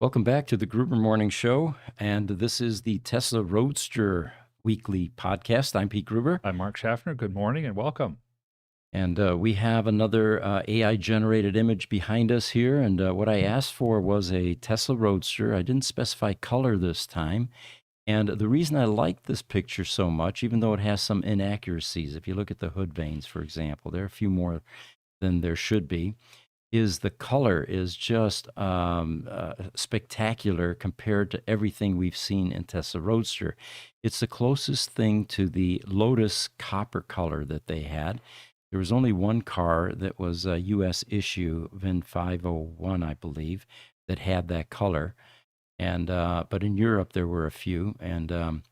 Welcome back to the Gruber Morning Show, and this is the Tesla Roadster weekly podcast. I'm Pete Gruber, I'm Mark Schaffner. Good morning and welcome. and we have another AI-generated image behind us here, and what I asked for was a Tesla Roadster. I didn't specify color this time, and the reason I like this picture so much, even though it has some inaccuracies, if you look at the hood vanes, for example, there are a few more than there should be, is the color is just spectacular compared to everything we've seen in Tesla Roadster. It's the closest thing to the Lotus copper color that they had. There was only one car that was a U.S. issue, VIN 501, I believe, that had that color. And but in Europe there were a few, and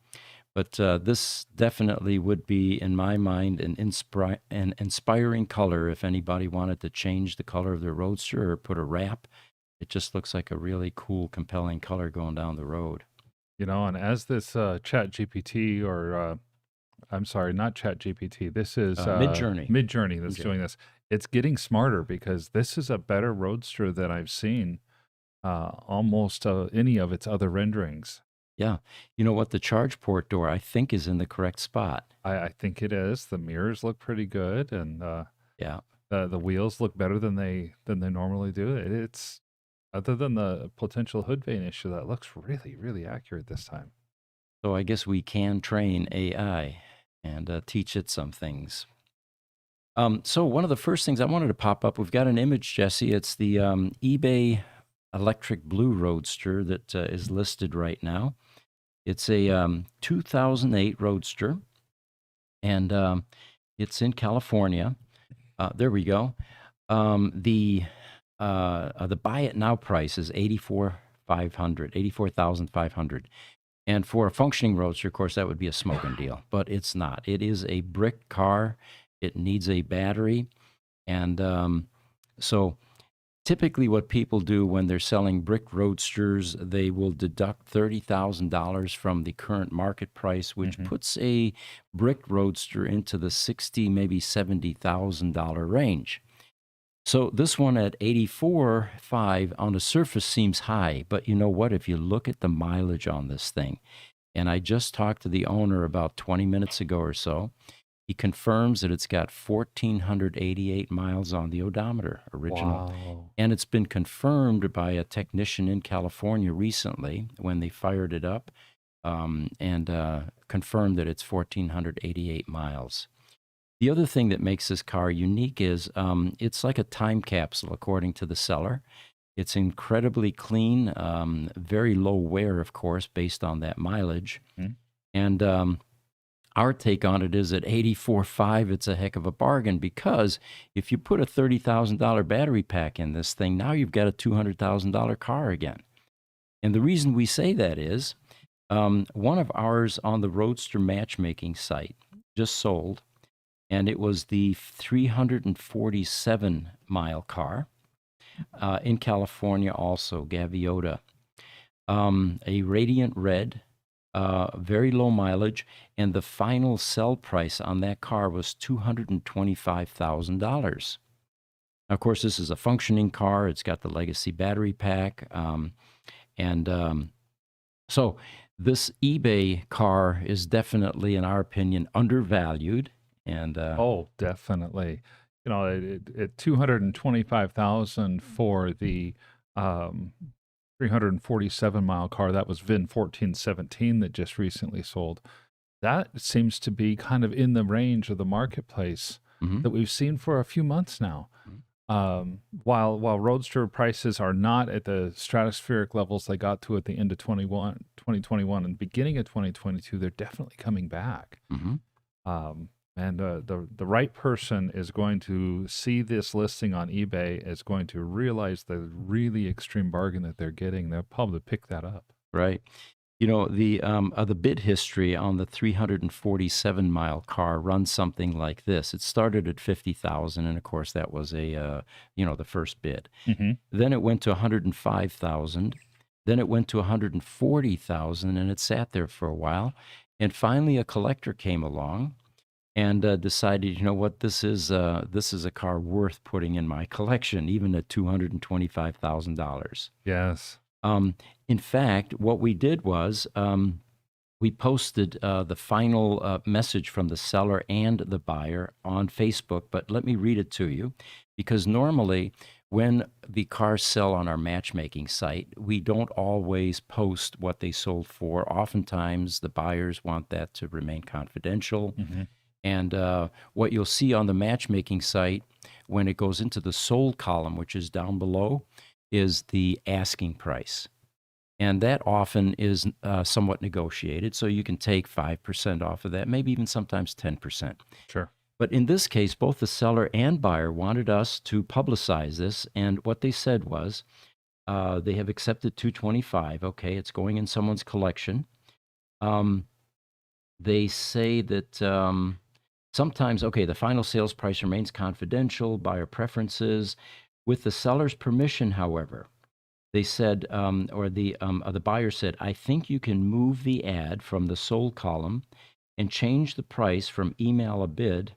but this definitely would be, in my mind, an inspiring color if anybody wanted to change the color of their Roadster or put a wrap. It just looks like a really cool, compelling color going down the road. And as this Chat GPT I'm sorry, not Chat GPT, this is Mid-Journey. Mid-Journey that's Mid-Journey. doing this. It's getting smarter because this is a better Roadster than I've seen almost any of its other renderings. Yeah. You know what? The charge port door, I think, is in the correct spot. I think it is. The mirrors look pretty good, and Yeah. the wheels look better than they normally do. It's other than the potential hood vane issue, that looks really, really accurate this time. So I guess we can train AI and teach it some things. So one of the first things I wanted to pop up, we've got an image, Jesse. It's the eBay electric blue Roadster that is listed right now. It's a 2008 Roadster, and it's in California. There we go. The buy it now price is $84,500. And for a functioning Roadster, of course, that would be a smoking deal, but it's not. It is a brick car. It needs a battery, and so typically what people do when they're selling brick Roadsters, they will deduct $30,000 from the current market price, which puts a brick Roadster into the $60,000, maybe $70,000 range. So this one at 84.5 on the surface seems high, but you know what? If you look at the mileage on this thing, and I just talked to the owner about 20 minutes ago or so, he confirms that it's got 1,488 miles on the odometer, original. Wow. And it's been confirmed by a technician in California recently when they fired it up, and confirmed that it's 1,488 miles. The other thing that makes this car unique is it's like a time capsule, according to the seller. It's incredibly clean, very low wear, of course, based on that mileage. And our take on it is at 84.5, it's a heck of a bargain, because if you put a $30,000 battery pack in this thing, now you've got a $200,000 car again. And the reason we say that is one of ours on the Roadster Matchmaking site just sold, and it was the 347-mile car in California also, Gaviota. A radiant red, very low mileage, and the final sell price on that car was $225,000. Now, of course, this is a functioning car. It's got the legacy battery pack, so this eBay car is definitely, in our opinion, undervalued. And Oh, definitely. At 225,000 for the 347-mile car, that was VIN 1417 that just recently sold. That seems to be kind of in the range of the marketplace that we've seen for a few months now. While Roadster prices are not at the stratospheric levels they got to at the end of 2021 and beginning of 2022, they're definitely coming back. And the right person is going to see this listing on eBay, is going to realize the really extreme bargain that they're getting. They'll probably pick that up. Right. You know, the bid history on the 347-mile car runs something like this. It started at 50,000, and of course that was the first bid. Then it went to 105,000. Then it went to 140,000, and it sat there for a while. And finally, a collector came along and decided, you know what, this is a car worth putting in my collection, even at $225,000. Yes. Um, in fact, what we did was we posted the final message from the seller and the buyer on Facebook, but let me read it to you because normally when the cars sell on our matchmaking site, we don't always post what they sold for. Oftentimes, the buyers want that to remain confidential. Hmm. And what you'll see on the matchmaking site when it goes into the sold column, which is down below, is the asking price. And that often is somewhat negotiated. So you can take 5% off of that, maybe even sometimes 10%. Sure. But in this case, both the seller and buyer wanted us to publicize this. And what they said was they have accepted 225. Okay, it's going in someone's collection. Um, they say that sometimes, okay, the final sales price remains confidential, buyer preferences. With the seller's permission, however, they said, or the buyer said, I think you can move the ad from the sold column and change the price from email a bid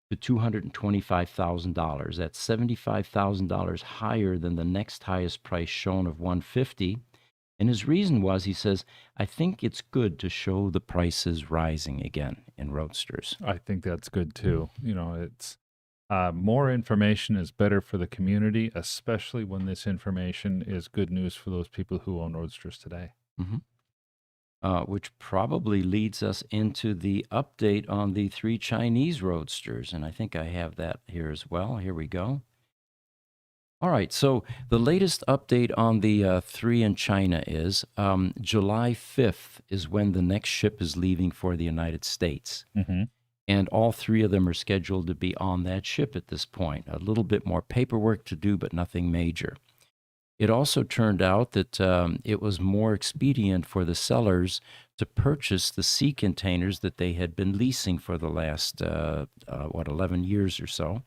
to $225,000. That's $75,000 higher than the next highest price shown of 150. And his reason was, he says, I think it's good to show the prices rising again in Roadsters. I think that's good too. You know, it's more information is better for the community, especially when this information is good news for those people who own Roadsters today. Mm-hmm. Which probably leads us into the update on the 3 Chinese Roadsters. And I think I have that here as well. Here we go. All right, so the latest update on the 3 in China is July 5th is when the next ship is leaving for the United States. Mm-hmm. And all 3 of them are scheduled to be on that ship at this point. A little bit more paperwork to do, but nothing major. It also turned out that it was more expedient for the sellers to purchase the sea containers that they had been leasing for the last, 11 years or so.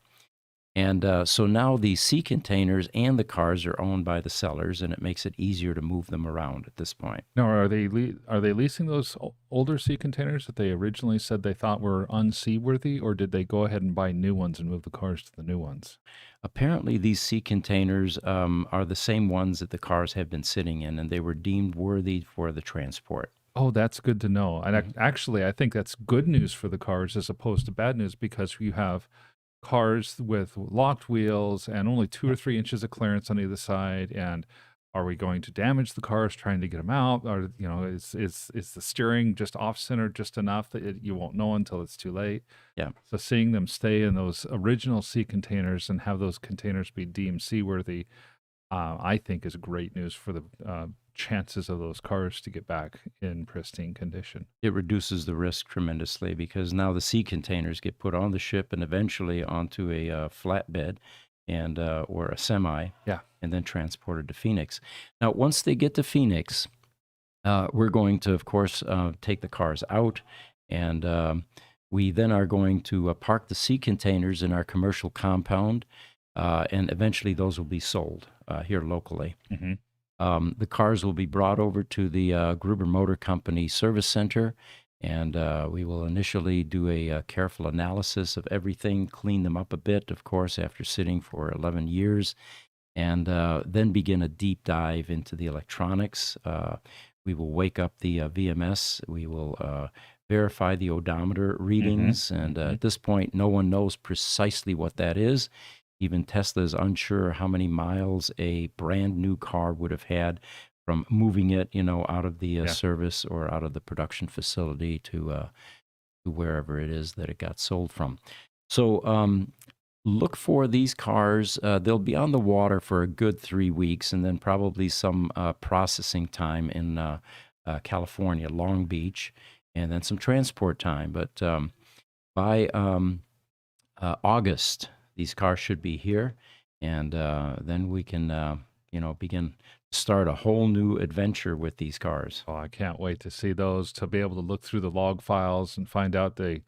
And so now the sea containers and the cars are owned by the sellers, and it makes it easier to move them around at this point. Now, are they leasing those older sea containers that they originally said they thought were unseaworthy, or did they go ahead and buy new ones and move the cars to the new ones? Apparently, these sea containers are the same ones that the cars have been sitting in, and they were deemed worthy for the transport. Oh, that's good to know. And actually, I think that's good news for the cars as opposed to bad news, because you have cars with locked wheels and only 2 or 3 inches of clearance on either side. And are we going to damage the cars trying to get them out? Or, you know, is the steering just off center just enough that you won't know until it's too late? Yeah. So seeing them stay in those original sea containers and have those containers be deemed seaworthy, I think is great news for the chances of those cars to get back in pristine condition. It reduces the risk tremendously because now the sea containers get put on the ship and eventually onto a flatbed and or a semi, Yeah. and then transported to Phoenix. Now, once they get to Phoenix, we're going to, of course, take the cars out, and we then are going to park the sea containers in our commercial compound, and eventually those will be sold here locally. Mm-hmm. The cars will be brought over to the Gruber Motor Company service center, and we will initially do a careful analysis of everything, clean them up a bit, of course, after sitting for 11 years, and then begin a deep dive into the electronics. We will wake up the VMS. We will verify the odometer readings, and at this point, no one knows precisely what that is. Even Tesla is unsure how many miles a brand new car would have had from moving it, out of the service or out of the production facility to wherever it is that it got sold from. So look for these cars. They'll be on the water for a good 3 weeks, and then probably some processing time in California, Long Beach, and then some transport time. But by August, these cars should be here, and then we can, begin to start a whole new adventure with these cars. Oh, I can't wait to see those, to be able to look through the log files and find out the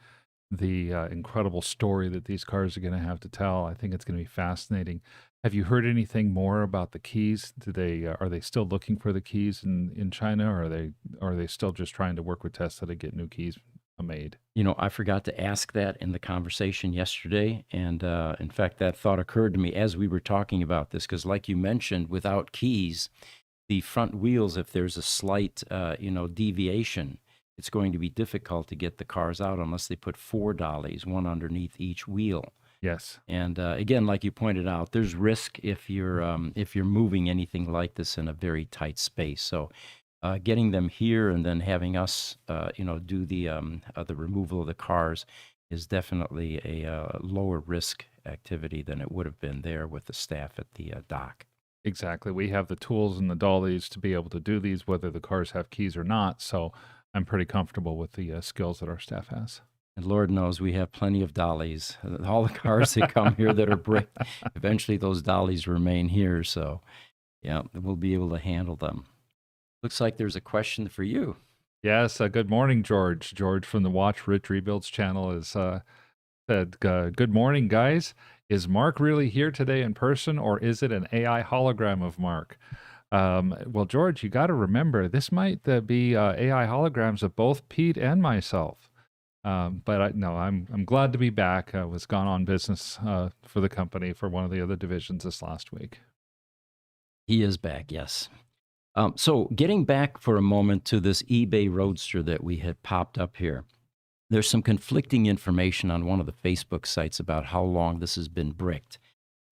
incredible story that these cars are going to have to tell. I think it's going to be fascinating. Have you heard anything more about the keys? Are they still looking for the keys in China, or are they still just trying to work with Tesla to get new keys made? I forgot to ask that in the conversation yesterday. And in fact, that thought occurred to me as we were talking about this, because like you mentioned, without keys, the front wheels, if there's a slight, deviation, it's going to be difficult to get the cars out unless they put 4 dollies, one underneath each wheel. Yes. And again, like you pointed out, there's risk if you're moving anything like this in a very tight space. So getting them here and then having us, do the removal of the cars is definitely a lower risk activity than it would have been there with the staff at the dock. Exactly. We have the tools and the dollies to be able to do these, whether the cars have keys or not. So I'm pretty comfortable with the skills that our staff has. And Lord knows we have plenty of dollies. All the cars that come here that are bricked, eventually those dollies remain here. So, yeah, we'll be able to handle them. Looks like there's a question for you. Yes. Good morning, George. George from the Watch Rich Rebuilds channel is said, good morning, guys. Is Mark really here today in person, or is it an AI hologram of Mark? Well, George, you got to remember, this might be AI holograms of both Pete and myself. But no, I'm glad to be back. I was gone on business for the company for one of the other divisions this last week. He is back, yes. So getting back for a moment to this eBay Roadster that we had popped up here, there's some conflicting information on one of the Facebook sites about how long this has been bricked.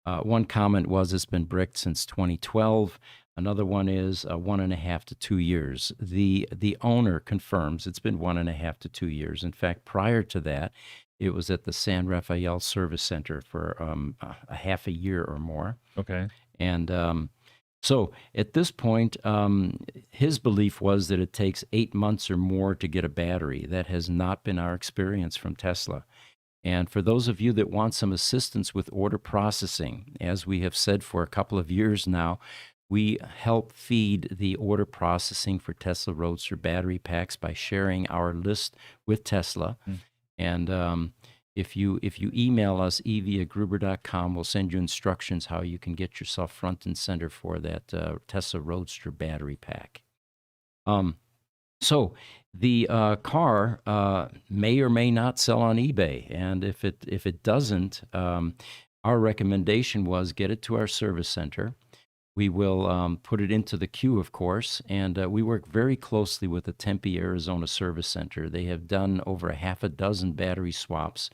One comment was it's been bricked since 2012. Another one is 1.5 to 2 years. The owner confirms it's been 1.5 to 2 years. In fact, prior to that, it was at the San Rafael Service Center for a half a year or more. Okay. And so at this point, his belief was that it takes 8 months or more to get a battery. That has not been our experience from Tesla. And for those of you that want some assistance with order processing, as we have said for a couple of years now, we help feed the order processing for Tesla Roadster battery packs by sharing our list with Tesla. And if you email us, ev@gruber.com, we'll send you instructions how you can get yourself front and center for that Tesla Roadster battery pack. So the car may or may not sell on eBay, and if it doesn't, our recommendation was get it to our service center. We will put it into the queue, of course, and we work very closely with the Tempe, Arizona Service Center. They have done over a half a dozen battery swaps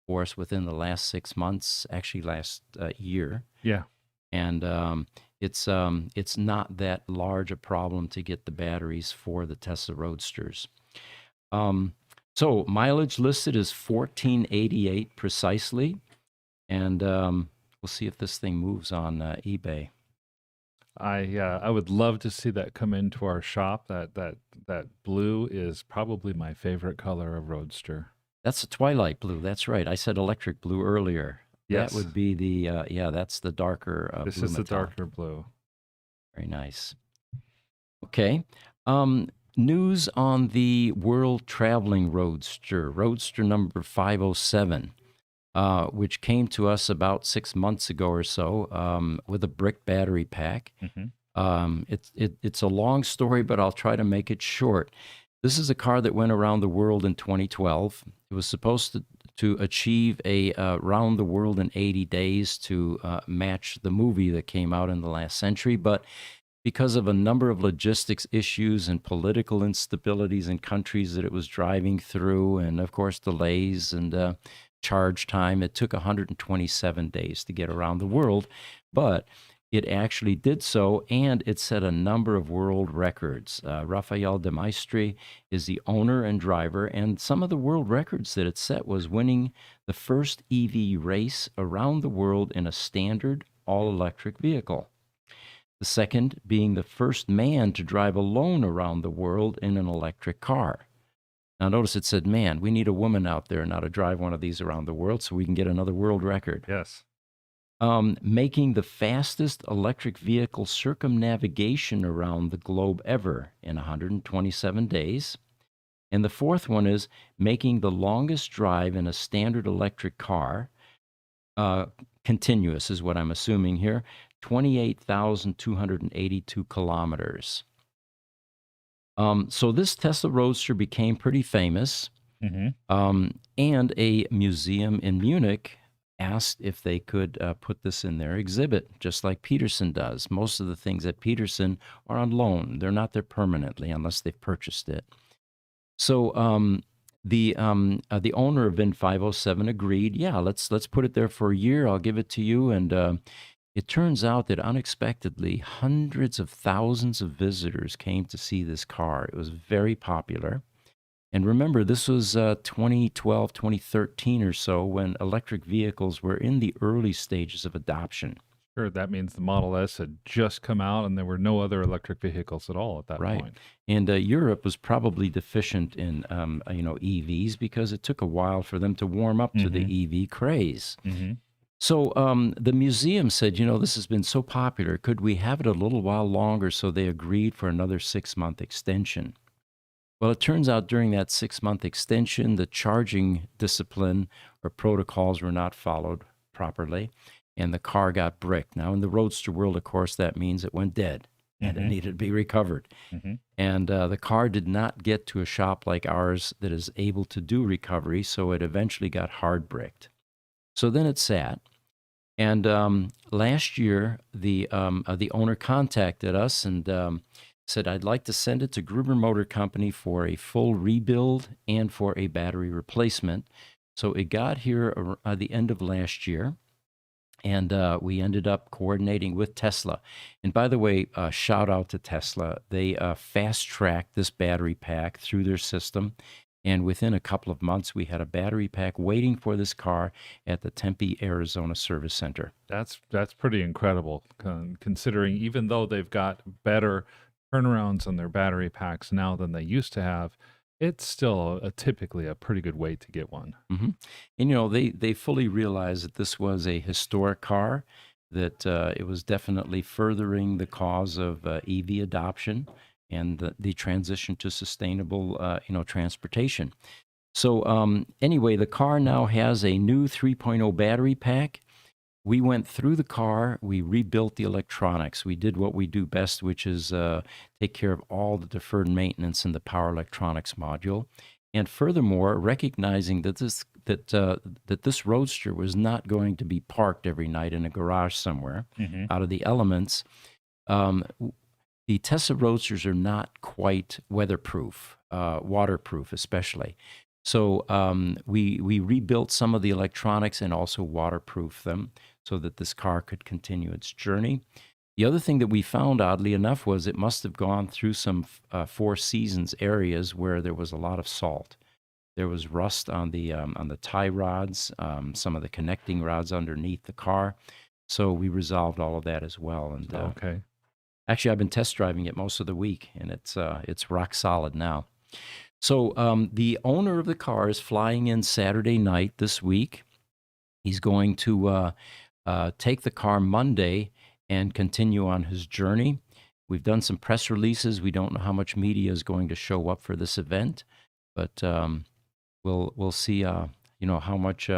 for us within the last 6 months, actually last year. Yeah. And it's not that large a problem to get the batteries for the Tesla Roadsters. So mileage listed is 1488 precisely, and we'll see if this thing moves on eBay. I would love to see that come into our shop. That blue is probably my favorite color of Roadster. That's a twilight blue. That's right. I said electric blue earlier. Yes. That would be the that's the darker This blue is the metallic. darker blue. Very nice. Okay. News on the World Traveling Roadster, Roadster number 507, which came to us about 6 months ago or so with a brick battery pack. It's a long story, but I'll try to make it short. This is a car that went around the world in 2012. It was supposed to achieve a round the world in 80 days to match the movie that came out in the last century, but because of a number of logistics issues and political instabilities in countries that it was driving through, and of course delays and charge time, it took 127 days to get around the world, but it actually did so, and it set a number of world records. Rafael de Maistre is the owner and driver, and some of the world records that it set was winning the first EV race around the world in a standard all-electric vehicle. The second being the first man to drive alone around the world in an electric car. Now notice it said, man, we need a woman out there now to drive one of these around the world so we can get another world record. Yes. Making the fastest electric vehicle circumnavigation around the globe ever in 127 days. And the fourth one is making the longest drive in a standard electric car, continuous is what I'm assuming here, 28,282 kilometers. So this Tesla Roadster became pretty famous, and a museum in Munich asked if they could put this in their exhibit, just like Peterson does. Most of the things at Peterson are on loan. They're not there permanently unless they've purchased it. So the owner of VIN 507 agreed. Yeah, let's put it there for a year. I'll give it to you. And it turns out that unexpectedly, hundreds of thousands of visitors came to see this car. It was very popular. And remember, this was 2012, 2013 or so when electric vehicles were in the early stages of adoption. Sure, that means the Model S had just come out and there were no other electric vehicles at all at that Right. point. And Europe was probably deficient in, EVs because it took a while for them to warm up to the EV craze. Mm-hmm. So the museum said, this has been so popular. Could we have it a little while longer? So they agreed for another 6-month extension. Well, it turns out during that 6-month extension, the charging discipline or protocols were not followed properly, and the car got bricked. Now, in the Roadster world, of course, that means it went dead and it needed to be recovered. And the car did not get to a shop like ours that is able to do recovery, so it eventually got hard bricked. So then it sat. And last year, the owner contacted us and said, I'd like to send it to Gruber Motor Company for a full rebuild and for a battery replacement. So it got here at the end of last year, and we ended up coordinating with Tesla. And by the way, shout out to Tesla. They fast-tracked this battery pack through their system. And within a couple of months, we had a battery pack waiting for this car at the Tempe, Arizona Service Center. That's pretty incredible, considering even though they've got better turnarounds on their battery packs now than they used to have, it's still typically a pretty good wait to get one. Mm-hmm. And they fully realized that this was a historic car, that it was definitely furthering the cause of EV adoption and the transition to sustainable, transportation. So anyway, the car now has a new 3.0 battery pack. We went through the car, we rebuilt the electronics. We did what we do best, which is take care of all the deferred maintenance in the power electronics module. And furthermore, recognizing that this Roadster was not going to be parked every night in a garage somewhere out of the elements, the Tesla Roadsters are not quite weatherproof, waterproof especially. So we rebuilt some of the electronics and also waterproofed them so that this car could continue its journey. The other thing that we found, oddly enough, was it must have gone through some Four Seasons areas where there was a lot of salt. There was rust on the tie rods, some of the connecting rods underneath the car. So we resolved all of that as well. And okay. Actually, I've been test driving it most of the week, and it's rock solid now. So the owner of the car is flying in Saturday night this week. He's going to take the car Monday and continue on his journey. We've done some press releases. We don't know how much media is going to show up for this event, but we'll see how much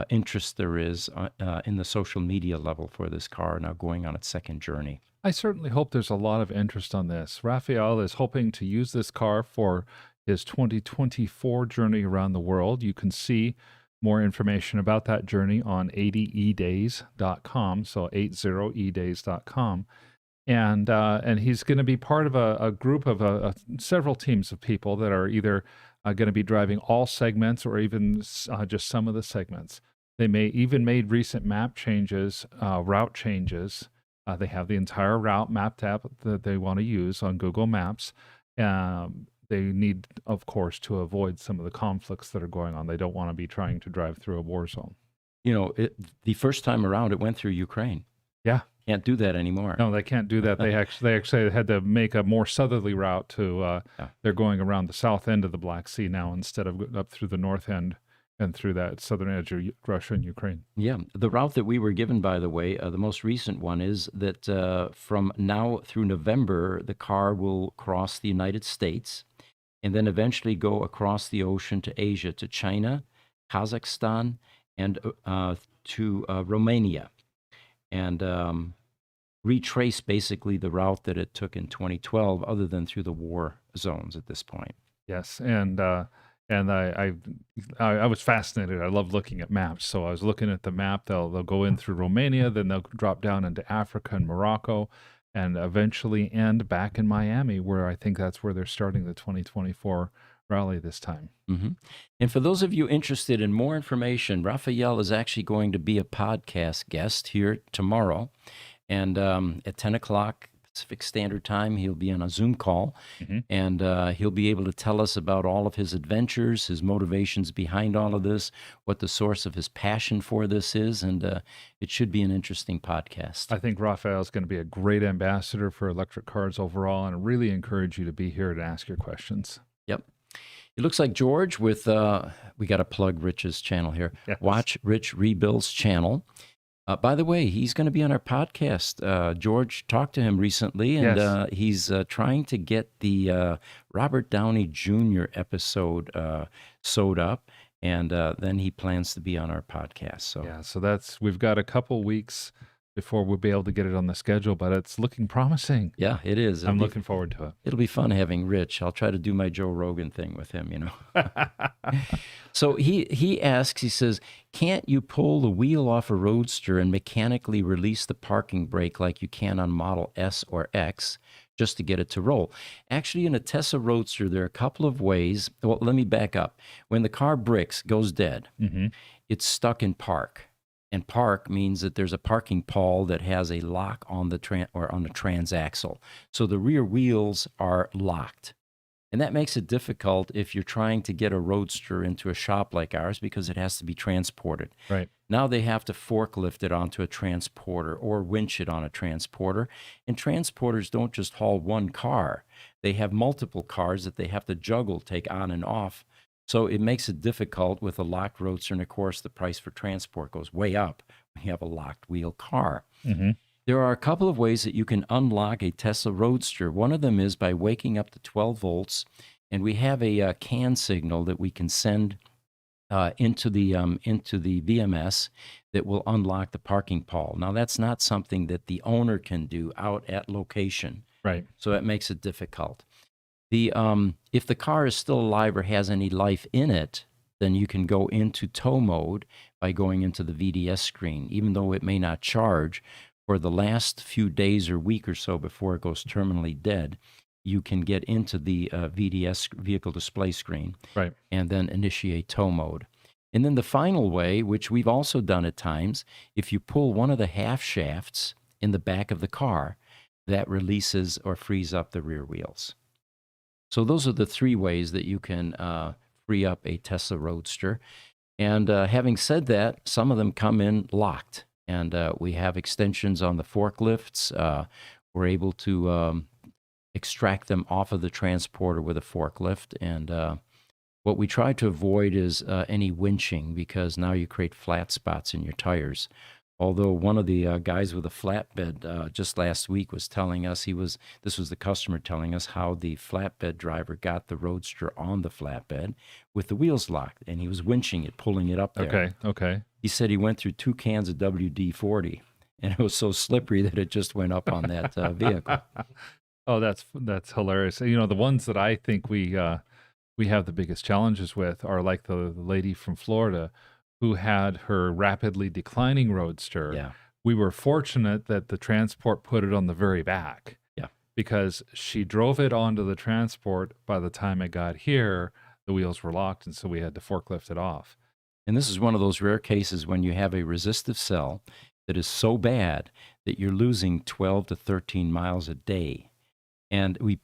interest there is in the social media level for this car now going on its second journey. I certainly hope there's a lot of interest on this. Raphael is hoping to use this car for his 2024 journey around the world. You can see more information about that journey on 80edays.com, so 80edays.com. And he's going to be part of a group of several teams of people that are either going to be driving all segments or even just some of the segments. They may even made recent map changes, route changes. They have the entire route mapped out that they want to use on Google Maps. They need, of course, to avoid some of the conflicts that are going on. They don't want to be trying to drive through a war zone. The first time around, it went through Ukraine. Yeah. Can't do that anymore. No, they can't do that. They actually had to make a more southerly route to, they're going around the south end of the Black Sea now instead of up through the north end and through that southern edge of Russia and Ukraine. Yeah. The route that we were given, by the way, the most recent one is that from now through November, the car will cross the United States and then eventually go across the ocean to Asia, to China, Kazakhstan, and to Romania, and retrace basically the route that it took in 2012, other than through the war zones at this point. Yes, and And I was fascinated. I love looking at maps. So I was looking at the map. They'll go in through Romania, then they'll drop down into Africa and Morocco, and eventually end back in Miami, where I think that's where they're starting the 2024 rally this time. Mm-hmm. And for those of you interested in more information, Raphael is actually going to be a podcast guest here tomorrow. And at 10 o'clock Pacific Standard Time, he'll be on a Zoom call, and he'll be able to tell us about all of his adventures, his motivations behind all of this, what the source of his passion for this is, and it should be an interesting podcast. I think Raphael is going to be a great ambassador for electric cars overall, and I really encourage you to be here to ask your questions. Yep. It looks like George with, we got to plug Rich's channel here. Yes. Watch Rich Rebuild's channel. By the way, he's going to be on our podcast. George talked to him recently, and Yes. he's trying to get the Robert Downey Jr. episode sewed up, and then he plans to be on our podcast. So Yeah, so we've got a couple weeks before we'll be able to get it on the schedule, but it's looking promising. yeah, it is. I'm looking forward to it. It'll be fun having Rich. I'll try to do my Joe Rogan thing with him, you know. So he asks, he says, can't you pull the wheel off a Roadster and mechanically release the parking brake like you can on Model S or X just to get it to roll? Actually, in a Tesla Roadster, there are a couple of ways. Well, let me back up. When the car bricks, goes dead, it's stuck in park. And park means that there's a parking pawl that has a lock on the transaxle. So the rear wheels are locked. And that makes it difficult if you're trying to get a Roadster into a shop like ours because it has to be transported. Right. Now they have to forklift it onto a transporter or winch it on a transporter. And transporters don't just haul one car. They have multiple cars that they have to juggle, take on and off. So it makes it difficult with a locked Roadster, and of course the price for transport goes way up when you have a locked wheel car. There are a couple of ways that you can unlock a Tesla Roadster. One of them is by waking up to 12 volts, and we have a CAN signal that we can send into the VMS that will unlock the parking pawl. Now that's not something that the owner can do out at location. Right. So that makes it difficult. If the car is still alive or has any life in it, then you can go into tow mode by going into the VDS screen. Even though it may not charge, for the last few days or week or so before it goes terminally dead, you can get into the VDS vehicle display screen, Right. and then initiate tow mode. And then the final way, which we've also done at times, if you pull one of the half shafts in the back of the car, that releases or frees up the rear wheels. So those are the three ways that you can free up a Tesla Roadster. And having said that, some of them come in locked. And we have extensions on the forklifts. We're able to extract them off of the transporter with a forklift. And what we try to avoid is any winching, because now you create flat spots in your tires. Although one of the guys with a flatbed just last week was telling us, this was the customer telling us how the flatbed driver got the Roadster on the flatbed with the wheels locked, and he was winching it, pulling it up there. Okay. He said he went through 2 cans of WD-40, and it was so slippery that it just went up on that vehicle. Oh, that's hilarious. You know, the ones that I think we have the biggest challenges with are like the lady from Florida who had her rapidly declining Roadster. Yeah. We were fortunate that the transport put it on the very back. Yeah. Because she drove it onto the transport. By the time it got here, the wheels were locked, and so we had to forklift it off. And this is one of those rare cases when you have a resistive cell that is so bad that you're losing 12 to 13 miles a day. And we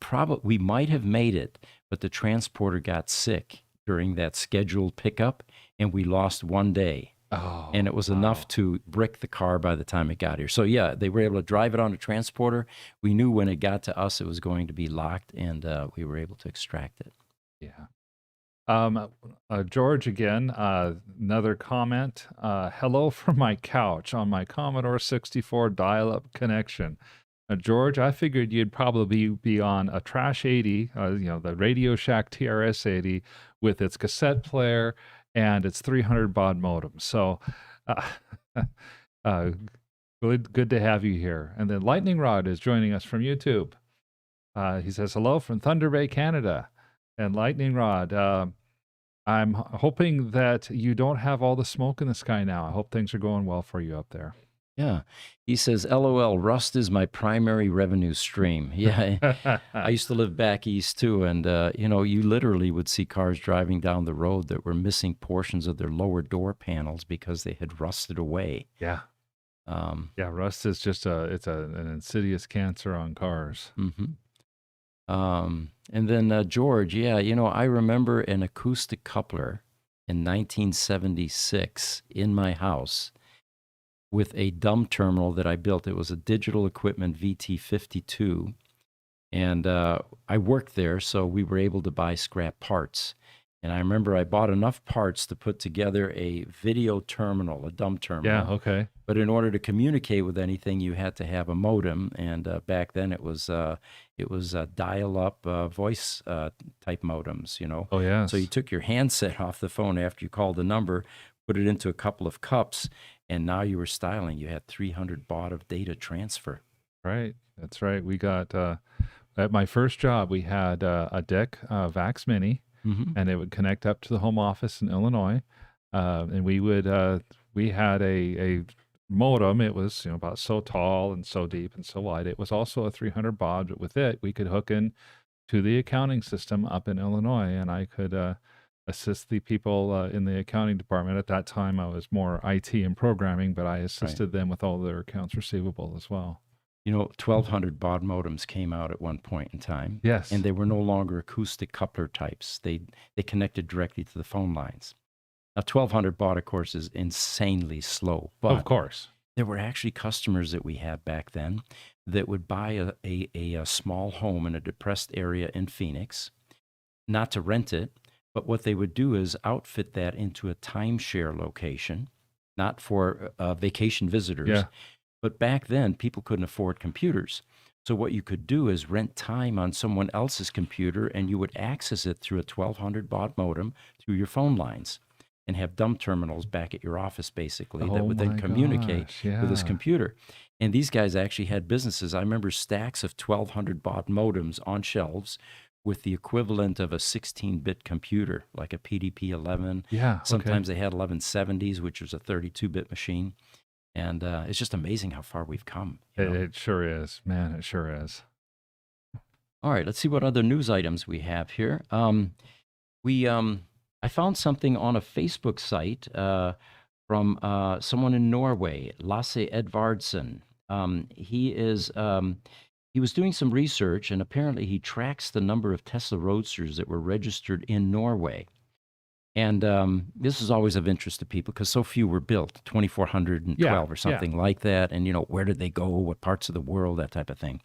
might have made it, but the transporter got sick during that scheduled pickup, and we lost 1 day. Oh, and it was enough to brick the car by the time it got here. So yeah, they were able to drive it on a transporter. We knew when it got to us it was going to be locked, and we were able to extract it. Yeah. George again, another comment. Hello from my couch on my Commodore 64 dial-up connection. George, I figured you'd probably be on a Trash 80, the Radio Shack TRS 80 with its cassette player and its 300 baud modem. So good to have you here. And then Lightning Rod is joining us from YouTube. He says, hello from Thunder Bay, Canada. And Lightning Rod, I'm hoping that you don't have all the smoke in the sky now. I hope things are going well for you up there. Yeah. He says, LOL, rust is my primary revenue stream. Yeah. I used to live back east too. And, you literally would see cars driving down the road that were missing portions of their lower door panels because they had rusted away. Yeah. Um, Rust is just an insidious cancer on cars. mhm. And then George, yeah, I remember an acoustic coupler in 1976 in my house with a dumb terminal that I built. It was a Digital Equipment VT52. And I worked there, so we were able to buy scrap parts. And I remember I bought enough parts to put together a video terminal, a dumb terminal. Yeah, okay. But in order to communicate with anything, you had to have a modem. And back then, it was dial-up voice type modems. Oh, yes. So you took your handset off the phone after you called the number, put it into a couple of cups, and now you were styling. You had 300 baud of data transfer. Right. That's right. We got at my first job, we had a DEC Vax Mini, and it would connect up to the home office in Illinois. And we had a modem. It was about so tall and so deep and so wide. It was also a 300 baud, but with it, we could hook in to the accounting system up in Illinois, and I could assist the people in the accounting department. At that time, I was more IT and programming, but I assisted them with all their accounts receivable as well. 1200 baud modems came out at one point in time. Yes. And they were no longer acoustic coupler types. They connected directly to the phone lines. Now, 1200 baud, of course, is insanely slow. But of course, there were actually customers that we had back then that would buy a small home in a depressed area in Phoenix, not to rent it, but what they would do is outfit that into a timeshare location, not for vacation visitors. Yeah. But back then, people couldn't afford computers. So what you could do is rent time on someone else's computer, and you would access it through a 1200 baud modem through your phone lines and have dumb terminals back at your office, basically, that would then communicate with this computer. And these guys actually had businesses. I remember stacks of 1200 baud modems on shelves with the equivalent of a 16-bit computer, like a PDP-11. Yeah. Sometimes they had 1170s, which was a 32-bit machine. And it's just amazing how far we've come. It sure is, man. It sure is. All right, let's see what other news items we have here. I found something on a Facebook site from someone in Norway, Lasse Edvardsen. He was doing some research, and apparently he tracks the number of Tesla Roadsters that were registered in Norway. And this is always of interest to people because so few were built, 2,412 or something like that. And, where did they go? What parts of the world? That type of thing.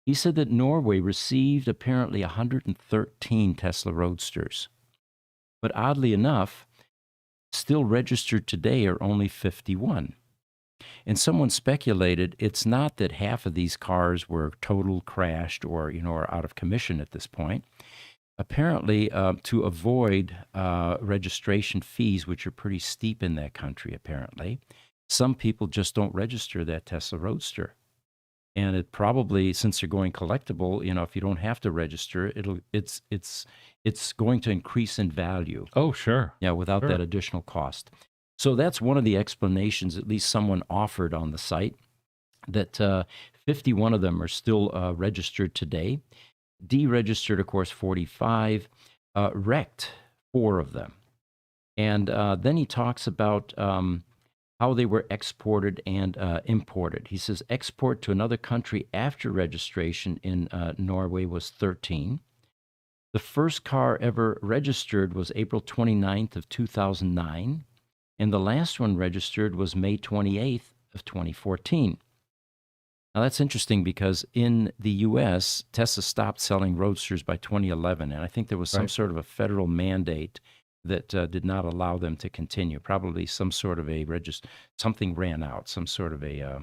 He said that Norway received apparently 113 Tesla Roadsters. But oddly enough, still registered today are only 51. And someone speculated it's not that half of these cars were total crashed or, are out of commission at this point. Apparently, to avoid registration fees, which are pretty steep in that country, apparently, some people just don't register that Tesla Roadster. And it probably, since they're going collectible, if you don't have to register, it's going to increase in value. Oh, sure. Yeah, without that additional cost. So that's one of the explanations, at least someone offered on the site, that 51 of them are still registered today. Deregistered, of course, 45, wrecked 4 of them. And then he talks about how they were exported and imported. He says export to another country after registration in Norway was 13. The first car ever registered was April 29th of 2009, and the last one registered was May 28th of 2014. Now, that's interesting because in the U.S., Tesla stopped selling Roadsters by 2011, and I think there was some sort of a federal mandate that did not allow them to continue. Probably some sort of something ran out, some sort of a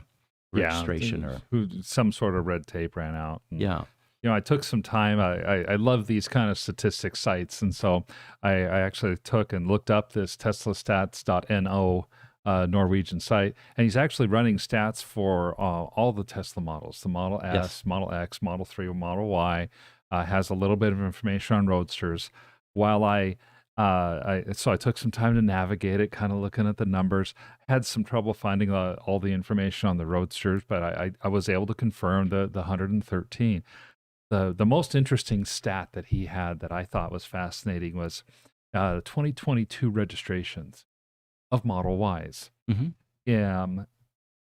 registration or some sort of red tape ran out. Yeah. I took some time. I love these kind of statistic sites, and so I actually took and looked up this teslastats.no Norwegian site, and he's actually running stats for all the Tesla models, the Model S, Model X, Model 3, Model Y, has a little bit of information on Roadsters. While I So I took some time to navigate it, kind of looking at the numbers. Had some trouble finding all the information on the Roadsters, but I was able to confirm the 113. The most interesting stat that he had that I thought was fascinating was 2022 registrations of Model Ys. Mm-hmm.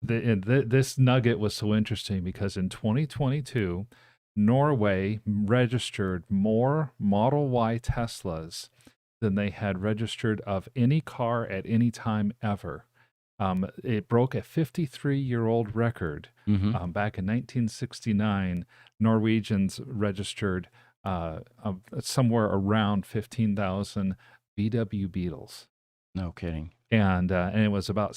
This nugget was so interesting because in 2022, Norway registered more Model Y Teslas than they had registered of any car at any time ever. It broke a 53-year-old record. Mm-hmm. Back in 1969, Norwegians registered somewhere around 15,000 VW Beetles. No kidding. And it was about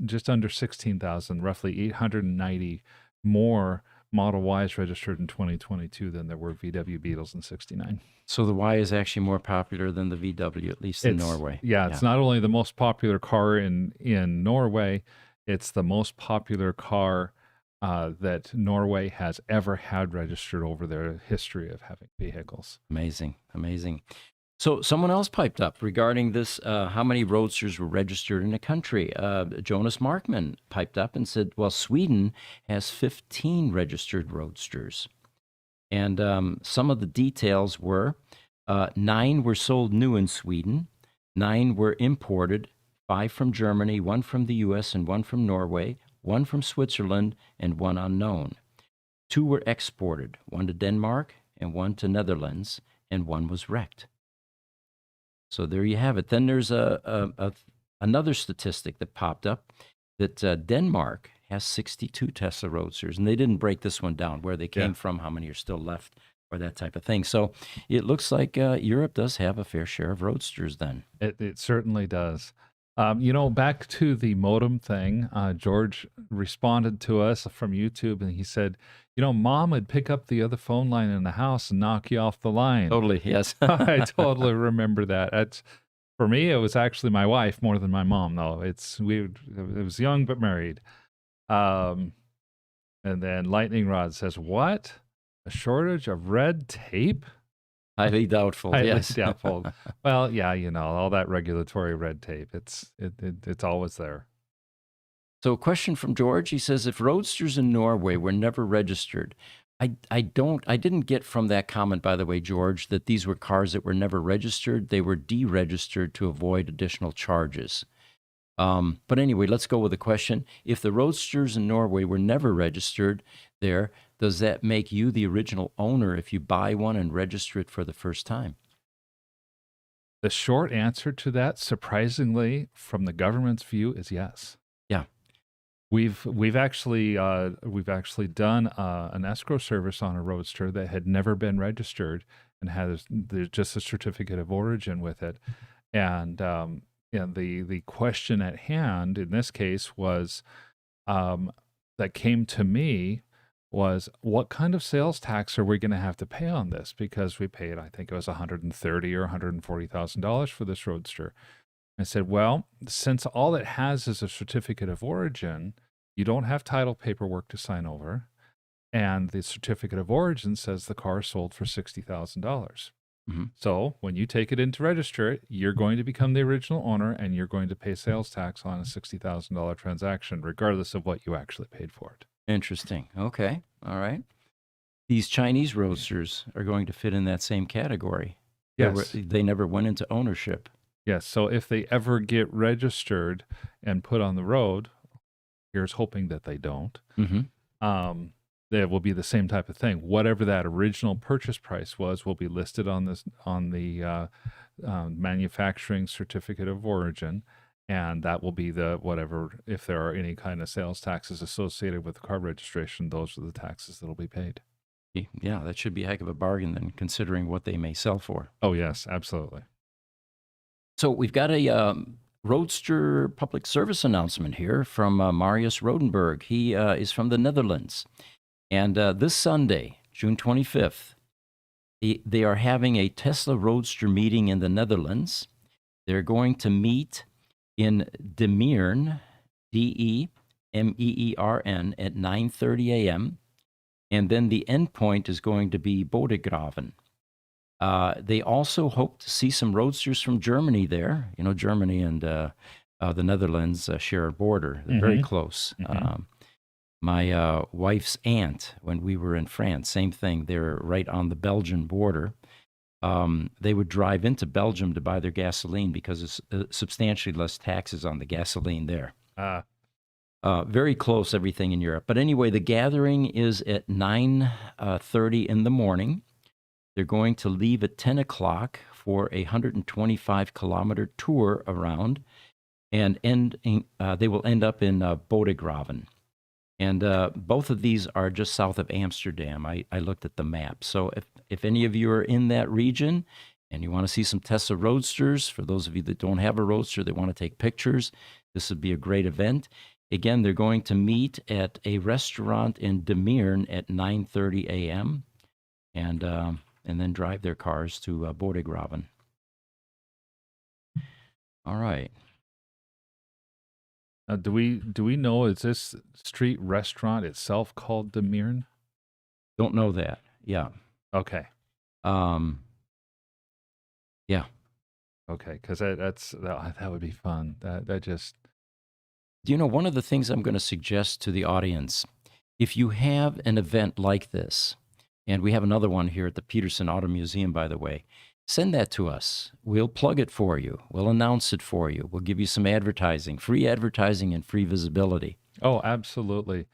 just under 16,000, roughly 890 more Model Ys registered in 2022 than there were VW Beetles in 69. So the Y is actually more popular than the VW, at least in Norway. Yeah, it's not only the most popular car in Norway, it's the most popular car that Norway has ever had registered over their history of having vehicles. Amazing, amazing. So someone else piped up regarding this, how many Roadsters were registered in the country. Jonas Markman piped up and said, well, Sweden has 15 registered Roadsters. And some of the details were 9 were sold new in Sweden, 9 were imported, 5 from Germany, 1 from the U.S., and 1 from Norway, 1 from Switzerland, and 1 unknown. 2 were exported, 1 to Denmark and 1 to Netherlands, and 1 was wrecked. So there you have it. Then there's another statistic that popped up that Denmark has 62 Tesla Roadsters, and they didn't break this one down, where they came from, how many are still left, or that type of thing. So it looks like Europe does have a fair share of Roadsters then. It certainly does. Back to the modem thing, George responded to us from YouTube, and he said, Mom would pick up the other phone line in the house and knock you off the line. Totally, yes. I totally remember that. For me, it was actually my wife more than my mom, though. It was young but married. And then Lightning Rod says, what? A shortage of red tape? Highly doubtful. Highly yes. doubtful. Well, yeah, all that regulatory red tape. It's always there. So a question from George. He says, if Roadsters in Norway were never registered, I didn't get from that comment, by the way, George, that these were cars that were never registered. They were deregistered to avoid additional charges. But anyway, let's go with the question. If the Roadsters in Norway were never registered there, does that make you the original owner if you buy one and register it for the first time? The short answer to that, surprisingly, from the government's view, is yes. Yeah. We've actually done an escrow service on a Roadster that had never been registered and has just a certificate of origin with it. And the question at hand in this case was that came to me was, what kind of sales tax are we going to have to pay on this? Because we paid, I think it was $130,000 or $140,000 for this Roadster. I said, well, since all it has is a certificate of origin, you don't have title paperwork to sign over, and the certificate of origin says the car sold for $60,000. Mm-hmm. So when you take it in to register it, you're going to become the original owner, and you're going to pay sales tax on a $60,000 transaction, regardless of what you actually paid for it. Interesting. Okay. All right. These Chinese Roadsters are going to fit in that same category. Yes. They never went into ownership. Yes. So if they ever get registered and put on the road, here's hoping that they don't. Mm-hmm. It will be the same type of thing. Whatever that original purchase price was will be listed on the manufacturing certificate of origin, and that will be the whatever. If there are any kind of sales taxes associated with the car registration, those are the taxes that will be paid. Yeah, that should be a heck of a bargain then, considering what they may sell for. Oh yes, absolutely. So we've got a Roadster public service announcement here from Marius Rodenberg. He is from the Netherlands. And this Sunday, June 25th, they are having a Tesla Roadster meeting in the Netherlands. They're going to meet in Demeern, Demeern, at 9:30 a.m. And then the end point is going to be Bodegraven. They also hope to see some roadsters from Germany there. You know, Germany and the Netherlands share a border. They're very close. My wife's aunt, when we were in France, same thing. They're right on the Belgian border. They would drive into Belgium to buy their gasoline because it's substantially less taxes on the gasoline there. Very close, everything in Europe. But anyway, the gathering is at 9:30 in the morning. They're going to leave at 10 o'clock for a 125-kilometer tour around, and they will end up in Bodegraven. And both of these are just south of Amsterdam. I looked at the map. So if any of you are in that region and you want to see some Tesla Roadsters, for those of you that don't have a Roadster, they want to take pictures, this would be a great event. Again, they're going to meet at a restaurant in Demeern at 9:30 a.m. and then drive their cars to Bodegraven. All right. Do we know, is this street restaurant itself called Demeern? Don't know that. Yeah. Okay. Yeah. Okay, because that would be fun. That just. Do you know, one of the things I'm going to suggest to the audience, if you have an event like this, and we have another one here at the Peterson Auto Museum, by the way, send that to us. We'll plug it for you. We'll announce it for you. We'll give you some advertising, free advertising and free visibility. Oh, absolutely.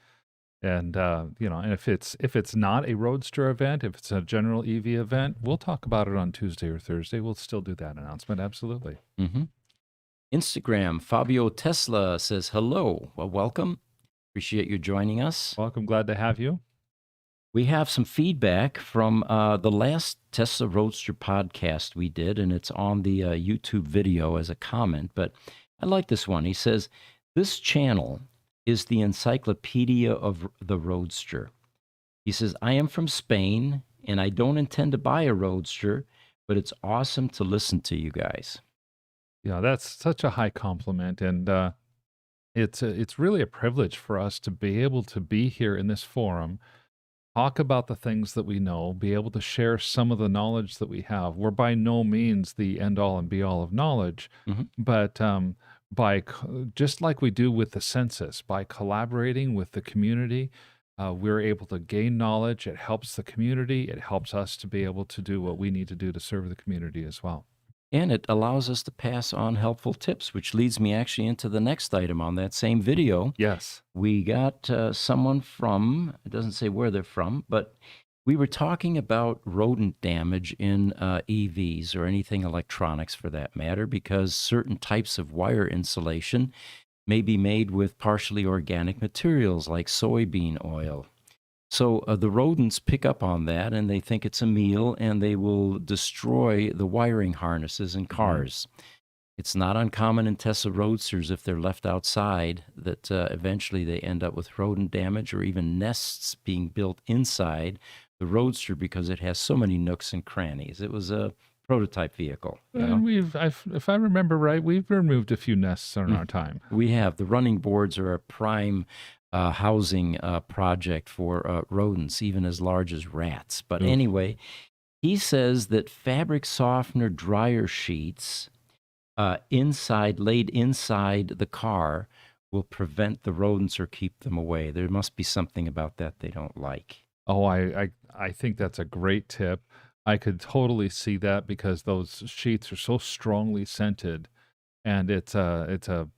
And and if it's not a Roadster event, if it's a general EV event, we'll talk about it on Tuesday or Thursday. We'll still do that announcement. Absolutely. Instagram, Fabio Tesla says hello. Well, welcome. Appreciate you joining us. Welcome. Glad to have you. We have some feedback from the last Tesla Roadster podcast we did, and it's on the YouTube video as a comment, but I like this one. He says, this channel is the encyclopedia of the Roadster. He says, I am from Spain, and I don't intend to buy a Roadster, but it's awesome to listen to you guys. Yeah, that's such a high compliment, and it's really a privilege for us to be able to be here in this forum, talk about the things that we know, be able to share some of the knowledge that we have. We're by no means the end all and be all of knowledge, but just like we do with the census, by collaborating with the community, we're able to gain knowledge. It helps the community. It helps us to be able to do what we need to do to serve the community as well. And it allows us to pass on helpful tips, which leads me actually into the next item on that same video. Yes. We got someone from, it doesn't say where they're from, but we were talking about rodent damage in EVs or anything electronics for that matter, because certain types of wire insulation may be made with partially organic materials like soybean oil. So the rodents pick up on that, and they think it's a meal, and they will destroy the wiring harnesses in cars. It's not uncommon in Tesla Roadsters, if they're left outside, that eventually they end up with rodent damage or even nests being built inside the Roadster because it has so many nooks and crannies. It was a prototype vehicle. And if I remember right, we've removed a few nests in our time. We have. The running boards are a prime housing project for rodents, even as large as rats. But anyway, he says that fabric softener dryer sheets laid inside the car will prevent the rodents or keep them away. There must be something about that they don't like. Oh, I think that's a great tip. I could totally see that because those sheets are so strongly scented, and it's a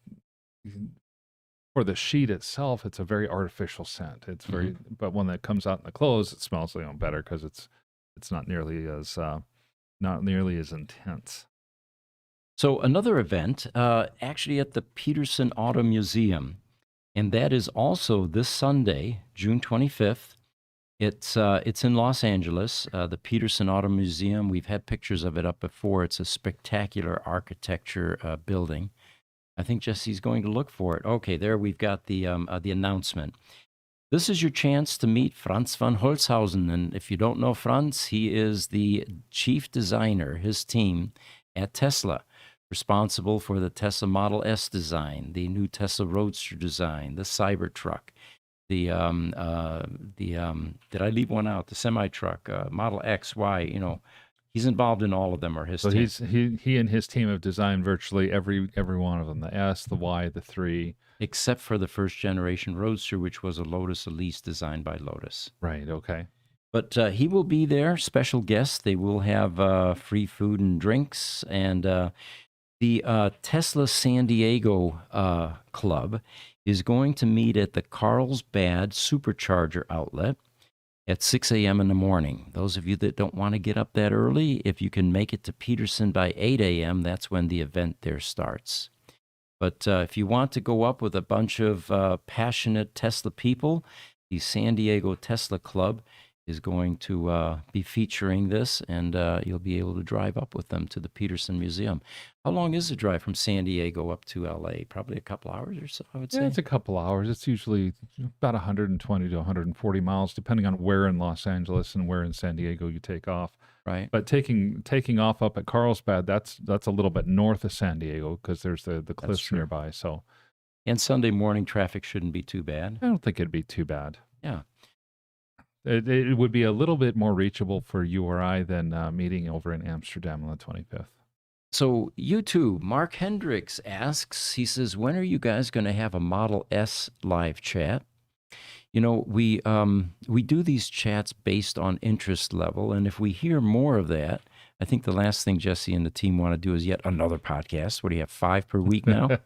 for the sheet itself, it's a very artificial scent. It's very, but when that comes out in the clothes, it smells better because it's not nearly as intense. So another event, actually at the Peterson Auto Museum, and that is also this Sunday, June 25th. It's in Los Angeles, the Peterson Auto Museum. We've had pictures of it up before. It's a spectacular architecture building. I think Jesse's going to look for it. Okay, there we've got the announcement. This is your chance to meet Franz von Holzhausen. And if you don't know Franz, he is the chief designer, his team at Tesla, responsible for the Tesla Model S design, the new Tesla Roadster design, the Cybertruck, did I leave one out? The semi-truck, Model X, Y, He's involved in all of them, or his So team. he and his team have designed virtually every one of them: the S, the Y, the 3. Except for the first generation Roadster, which was a Lotus Elise designed by Lotus. Right. Okay. But he will be there, special guest. They will have free food and drinks. And the Tesla San Diego Club is going to meet at the Carlsbad Supercharger outlet at 6 a.m. in the morning. Those of you that don't want to get up that early, if you can make it to Peterson by 8 a.m., that's when the event there starts. But if you want to go up with a bunch of passionate Tesla people, the San Diego Tesla Club is going to be featuring this, and you'll be able to drive up with them to the Peterson Museum. How long is the drive from San Diego up to LA? Probably a couple hours or so, I would say. Yeah, it's a couple hours. It's usually about 120 to 140 miles, depending on where in Los Angeles and where in San Diego you take off. Right. But taking off up at Carlsbad, that's a little bit north of San Diego because there's the cliffs nearby. So, and Sunday morning traffic shouldn't be too bad. I don't think it'd be too bad. Yeah. It would be a little bit more reachable for you or I than meeting over in Amsterdam on the 25th. So YouTube, Mark Hendricks asks, he says, when are you guys going to have a Model S live chat? You know, we do these chats based on interest level, and if we hear more of that, I think the last thing Jesse and the team want to do is yet another podcast. What do you have, 5 per week now?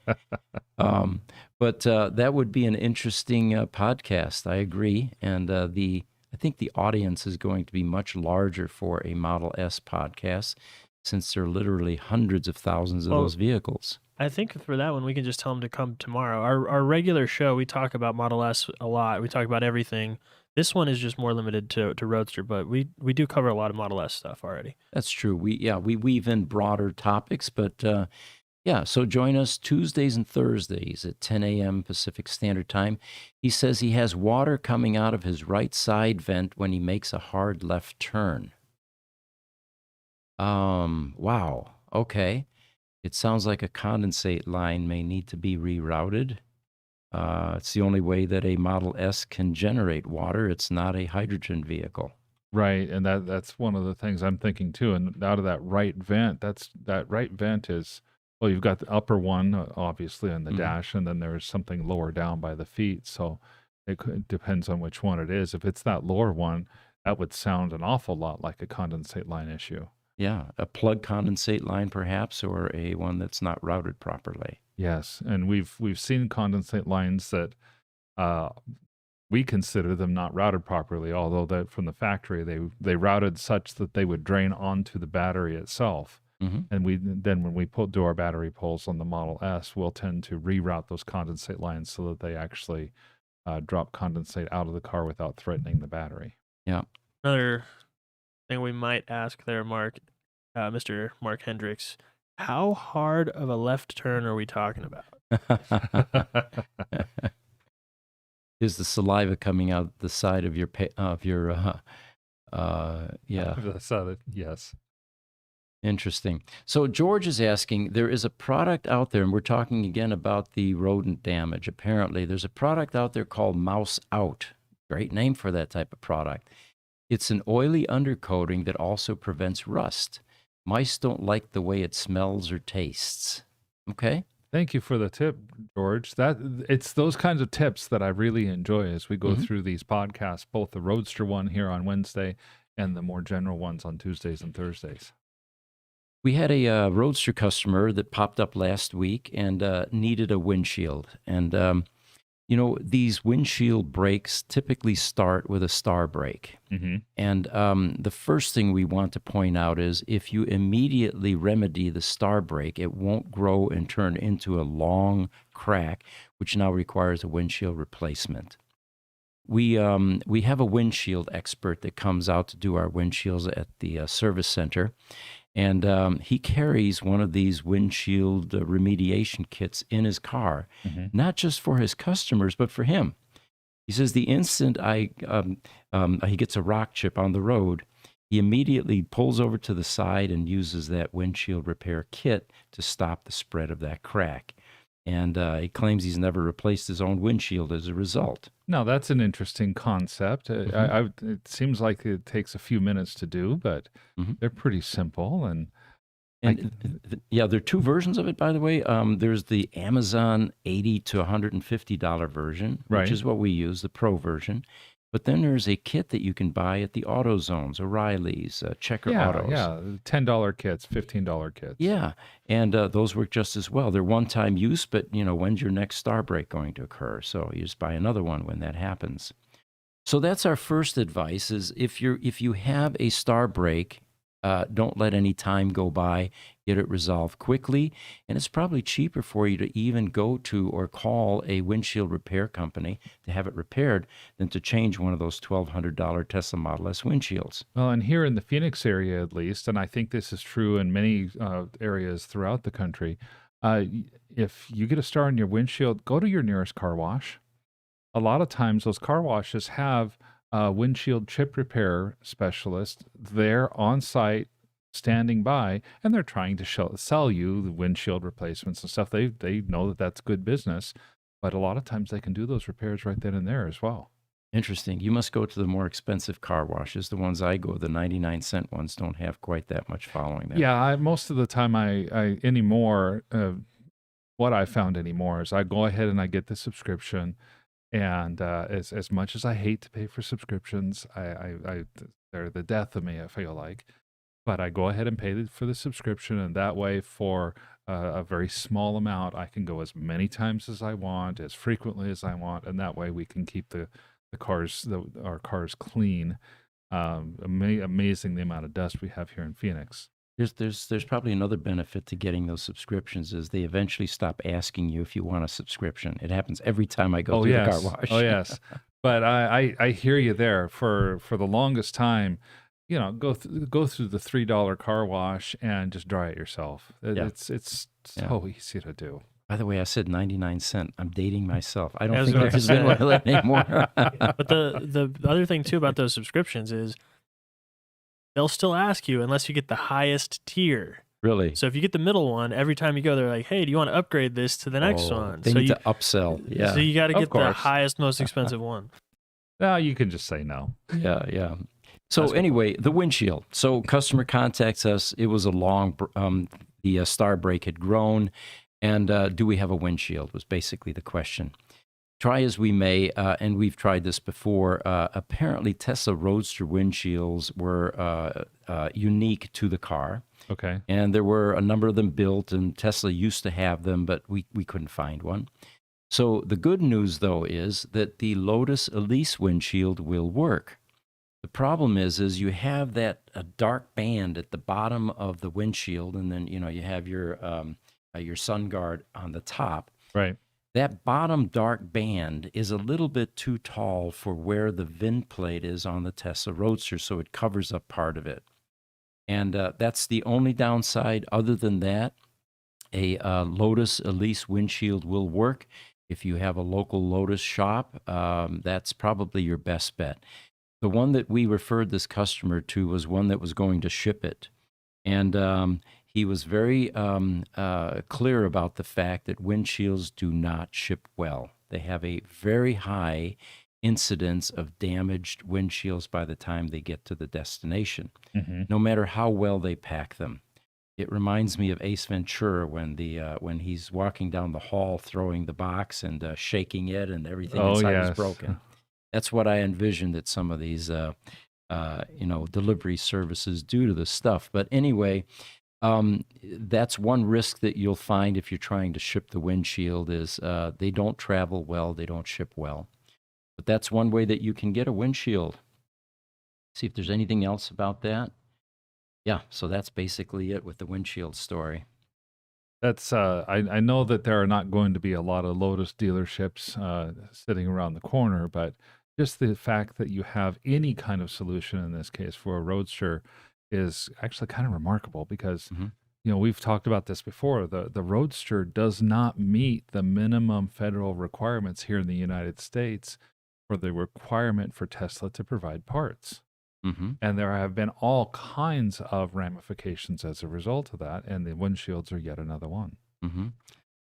But that would be an interesting podcast. I agree, and I think the audience is going to be much larger for a Model S podcast, since there are literally hundreds of thousands of those vehicles. I think for that one, we can just tell them to come tomorrow. Our regular show, we talk about Model S a lot. We talk about everything. This one is just more limited to Roadster, but we do cover a lot of Model S stuff already. That's true. We weave in broader topics, but so join us Tuesdays and Thursdays at 10 a.m. Pacific Standard Time. He says he has water coming out of his right side vent when he makes a hard left turn. Wow. Okay. It sounds like a condensate line may need to be rerouted. It's the only way that a Model S can generate water. It's not a hydrogen vehicle. Right, and that's one of the things I'm thinking too. And out of that right vent, that right vent is, well, you've got the upper one, obviously, on the dash, and then there's something lower down by the feet. So it depends on which one it is. If it's that lower one, that would sound an awful lot like a condensate line issue. Yeah, a plug condensate line perhaps, or a one that's not routed properly. Yes, and we've seen condensate lines that we consider them not routed properly, although that from the factory they routed such that they would drain onto the battery itself. Mm-hmm. And when we do our battery pulls on the Model S, we'll tend to reroute those condensate lines so that they actually drop condensate out of the car without threatening the battery. Yeah. Another thing we might ask there, Mark, Mr. Mark Hendricks, how hard of a left turn are we talking about? Is the saliva coming out the side of your Yes. Interesting. So George is asking, there is a product out there, and we're talking again about the rodent damage. Apparently, there's a product out there called Mouse Out. Great name for that type of product. It's an oily undercoating that also prevents rust. Mice don't like the way it smells or tastes. Okay. Thank you for the tip, George. It's those kinds of tips that I really enjoy as we go through these podcasts, both the Roadster one here on Wednesday and the more general ones on Tuesdays and Thursdays. We had a Roadster customer that popped up last week and needed a windshield. And, these windshield brakes typically start with a star brake. Mm-hmm. And the first thing we want to point out is if you immediately remedy the star brake, it won't grow and turn into a long crack, which now requires a windshield replacement. We have a windshield expert that comes out to do our windshields at the service center. And he carries one of these windshield remediation kits in his car, not just for his customers, but for him. He says the instant he gets a rock chip on the road, he immediately pulls over to the side and uses that windshield repair kit to stop the spread of that crack. And he claims he's never replaced his own windshield as a result. No, that's an interesting concept. It seems like it takes a few minutes to do, but they're pretty simple. And yeah, there are two versions of it, by the way. There's the Amazon $80 to $150 version, which Right. is what we use, the Pro version. But then there's a kit that you can buy at the AutoZones, O'Reilly's, Checker Autos. Yeah, $10 kits, $15 kits. Yeah, and those work just as well. They're one-time use, but when's your next star break going to occur? So you just buy another one when that happens. So that's our first advice: is if you have a star break, don't let any time go by. Get it resolved quickly, and it's probably cheaper for you to even go to or call a windshield repair company to have it repaired than to change one of those $1,200 Tesla Model S windshields. Well, and here in the Phoenix area, at least, and I think this is true in many areas throughout the country, if you get a star on your windshield, go to your nearest car wash. A lot of times, those car washes have windshield chip repair specialists there on site, standing by, and they're trying to sell you the windshield replacements and stuff. They know that that's good business, but a lot of times they can do those repairs right then and there as well. Interesting. You must go to the more expensive car washes. The ones I go, the 99-cent ones, don't have quite that much following that. Yeah, most of the time I anymore, what I found anymore is I go ahead and I get the subscription, and as much as I hate to pay for subscriptions, they're the death of me, I feel like. But I go ahead and pay for the subscription, and that way, for a very small amount, I can go as many times as I want, as frequently as I want, and that way we can keep our cars clean. Amazing the amount of dust we have here in Phoenix. There's probably another benefit to getting those subscriptions is they eventually stop asking you if you want a subscription. It happens every time I go through the car wash. Oh yes, but I hear you there. For the longest time, go through the $3 car wash and just dry it yourself. It's so easy to do. By the way, I said 99-cent. I'm dating myself. I don't think there's anyone like that anymore. But the other thing too about those subscriptions is they'll still ask you unless you get the highest tier. Really? So if you get the middle one, every time you go, they're like, "Hey, do you want to upgrade this to the next one?" They need to upsell. Yeah. So you got to get the highest, most expensive one. No, you can just say no. Yeah. So anyway, the windshield. So customer contacts us. It was a long, the star break had grown, and do we have a windshield was basically the question. Try as we may, and we've tried this before, apparently Tesla Roadster windshields were unique to the car. Okay. And there were a number of them built, and Tesla used to have them, but we couldn't find one. So the good news, though, is that the Lotus Elise windshield will work. The problem is you have that dark band at the bottom of the windshield, and then you have your sun guard on the top. Right. That bottom dark band is a little bit too tall for where the VIN plate is on the Tesla Roadster, so it covers up part of it. And that's the only downside. Other than that, a Lotus Elise windshield will work. If you have a local Lotus shop, that's probably your best bet. The one that we referred this customer to was one that was going to ship it. And he was very clear about the fact that windshields do not ship well. They have a very high incidence of damaged windshields by the time they get to the destination, no matter how well they pack them. It reminds me of Ace Ventura when he's walking down the hall throwing the box and shaking it and everything inside is broken. That's what I envision that some of these delivery services do to this stuff. But anyway, that's one risk that you'll find if you're trying to ship the windshield is they don't travel well, they don't ship well. But that's one way that you can get a windshield. See if there's anything else about that. Yeah, so that's basically it with the windshield story. That's I know that there are not going to be a lot of Lotus dealerships sitting around the corner, but just the fact that you have any kind of solution in this case for a Roadster is actually kind of remarkable because we've talked about this before. The Roadster does not meet the minimum federal requirements here in the United States for the requirement for Tesla to provide parts. And there have been all kinds of ramifications as a result of that, and the windshields are yet another one.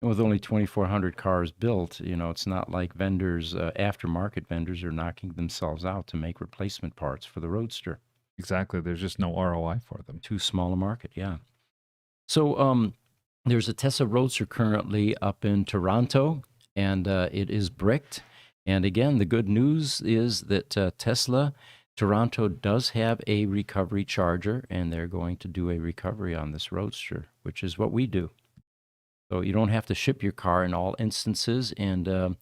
With only 2,400 cars built, it's not like vendors, aftermarket vendors, are knocking themselves out to make replacement parts for the Roadster. Exactly. There's just no ROI for them. Too small a market, yeah. So there's a Tesla Roadster currently up in Toronto, and it is bricked. And again, the good news is that Tesla Toronto does have a recovery charger, and they're going to do a recovery on this Roadster, which is what we do. So you don't have to ship your car in all instances. And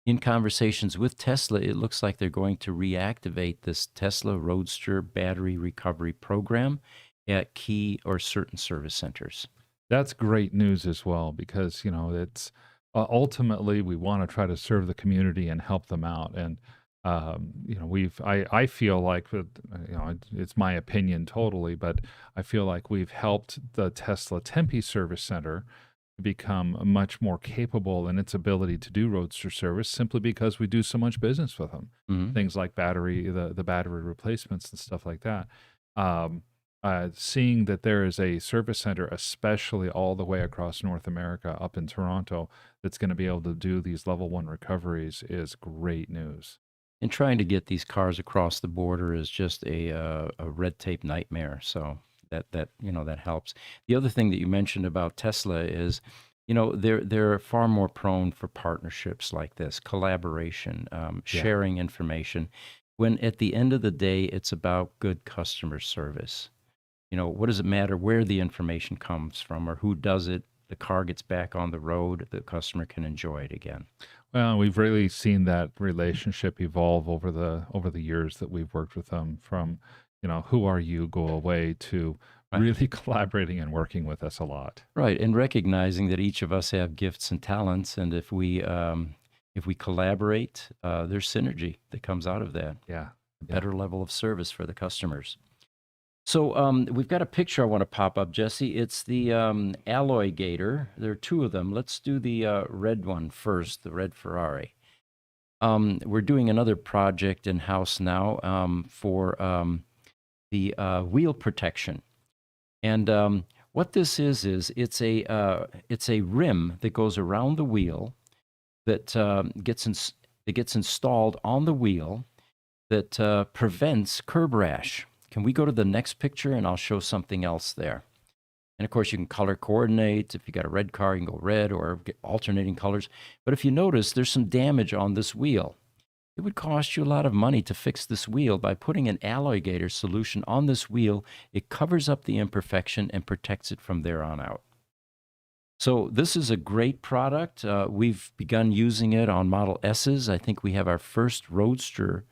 in conversations with Tesla, it looks like they're going to reactivate this Tesla Roadster battery recovery program at key or certain service centers. That's great news as well, because, it's ultimately we want to try to serve the community and help them out. And, I feel like, it's my opinion totally, but I feel like we've helped the Tesla Tempe Service Center become much more capable in its ability to do Roadster service, simply because we do so much business with them. Mm-hmm. Things like the battery replacements and stuff like that. Seeing that there is a service center, especially all the way across North America up in Toronto, that's going to be able to do these level 1 recoveries is great news. And trying to get these cars across the border is just a red tape nightmare. So that helps. The other thing that you mentioned about Tesla is, they're far more prone for partnerships like this, collaboration, sharing information. When at the end of the day, it's about good customer service. What does it matter where the information comes from or who does it? The car gets back on the road, the customer can enjoy it again. Well, we've really seen that relationship evolve over the years that we've worked with them. From who are you, go away, to really collaborating and working with us a lot. Right, and recognizing that each of us have gifts and talents, and if we collaborate, there's synergy that comes out of that. Yeah, A better level of service for the customers. So we've got a picture I want to pop up, Jesse. It's the alloy Gator. There are two of them. Let's do the red one first, the red Ferrari. We're doing another project in-house now for the wheel protection. And what this is it's a rim that goes around the wheel that gets installed on the wheel that prevents curb rash. Can we go to the next picture, and I'll show something else there. And of course, you can color coordinate. If you got a red car, you can go red or get alternating colors. But if you notice, there's some damage on this wheel. It would cost you a lot of money to fix this wheel. By putting an alloy Gator solution on this wheel, it covers up the imperfection and protects it from there on out. So this is a great product. We've begun using it on Model S's. I think we have our first Roadster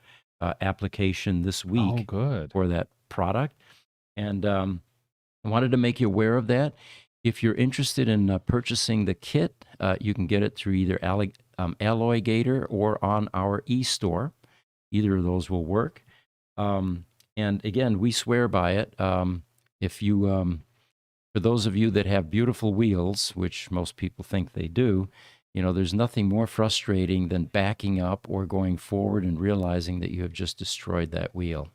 application this week for that product. And I wanted to make you aware of that. If you're interested in purchasing the kit, you can get it through either Alloy Gator or on our e-store. Either of those will work. And again, we swear by it. If you, for those of you that have beautiful wheels, which most people think they do, there's nothing more frustrating than backing up or going forward and realizing that you have just destroyed that wheel.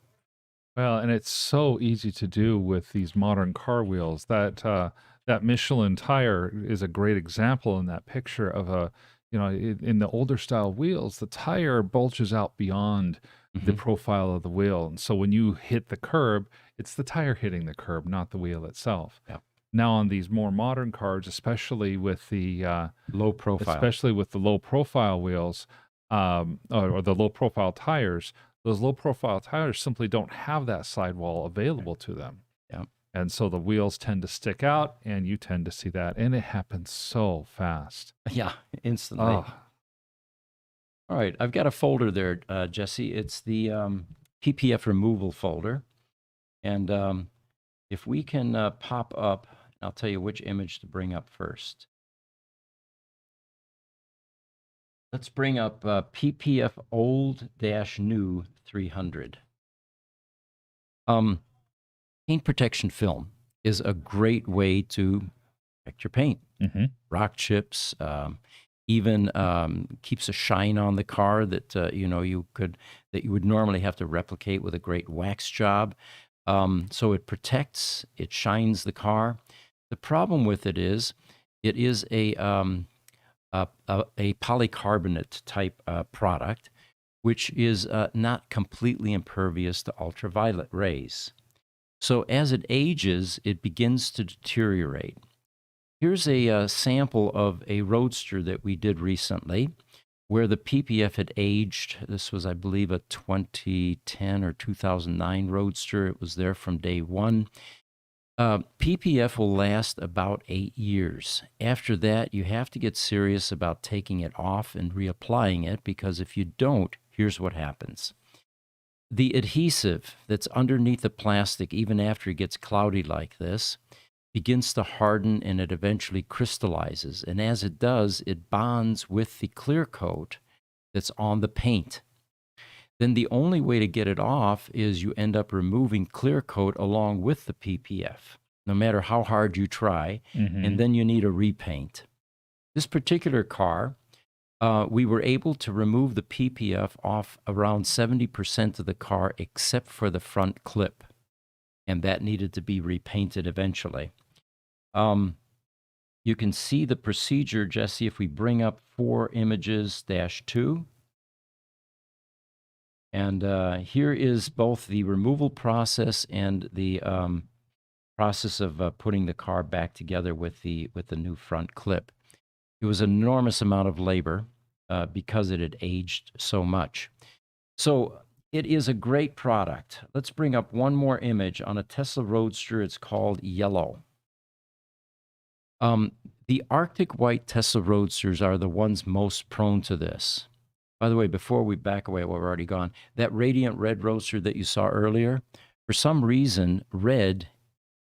Well, and it's so easy to do with these modern car wheels. That Michelin tire is a great example in that picture of in the older style wheels, the tire bulges out beyond the profile of the wheel. And so when you hit the curb, it's the tire hitting the curb, not the wheel itself. Yeah. Now on these more modern cars, especially with the low profile wheels, or the low profile tires, those low profile tires simply don't have that sidewall available to them. Yeah. And so the wheels tend to stick out, and you tend to see that, and it happens so fast. Yeah, instantly. Oh. All right, I've got a folder there, Jesse. It's the PPF removal folder. And if we can pop up, I'll tell you which image to bring up first. Let's bring up PPF old-new 300. Paint protection film is a great way to protect your paint. Rock chips, even keeps a shine on the car that you would normally have to replicate with a great wax job. So it protects, it shines the car. The problem with it is a a polycarbonate type product, which is not completely impervious to ultraviolet rays. So as it ages, it begins to deteriorate. Here's a sample of a Roadster that we did recently where the PPF had aged. This was, I believe, a 2010 or 2009 Roadster. It was there from day one. PPF will last about 8 years. After that, you have to get serious about taking it off and reapplying it, because if you don't, here's what happens. The adhesive that's underneath the plastic, even after it gets cloudy like this, begins to harden and it eventually crystallizes. And as it does, it bonds with the clear coat that's on the paint. Then the only way to get it off is you end up removing clear coat along with the PPF, no matter how hard you try, and then you need a repaint. This particular car, we were able to remove the PPF off around 70% of the car except for the front clip, and that needed to be repainted eventually. You can see the procedure, Jesse, if we bring up 4 images -2. And here is both the removal process and the process of putting the car back together with the new front clip. It was an enormous amount of labor because it had aged so much. So it is a great product. Let's bring up one more image on a Tesla Roadster. It's called Yellow. The Arctic White Tesla Roadsters are the ones most prone to this. By the way, before we back away, well, we're already gone, that Radiant Red Roadster that you saw earlier, for some reason, red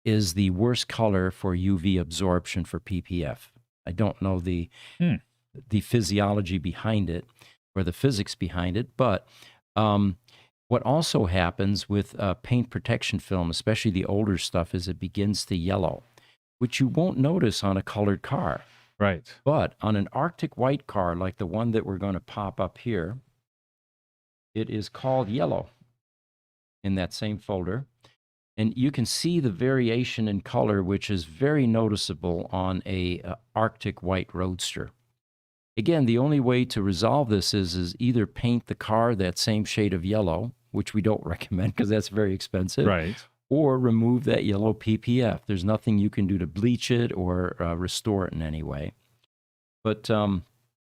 is the worst color for UV absorption for PPF. I don't know the physiology behind it or the physics behind it, but what also happens with paint protection film, especially the older stuff, is it begins to yellow, which you won't notice on a colored car. Right. But on an Arctic White car, like the one that we're going to pop up here, it is called Yellow in that same folder. And you can see the variation in color, which is very noticeable on a Arctic White Roadster. Again, the only way to resolve this is either paint the car that same shade of yellow, which we don't recommend because that's very expensive. Right. Or remove that yellow PPF. There's nothing you can do to bleach it or restore it in any way. But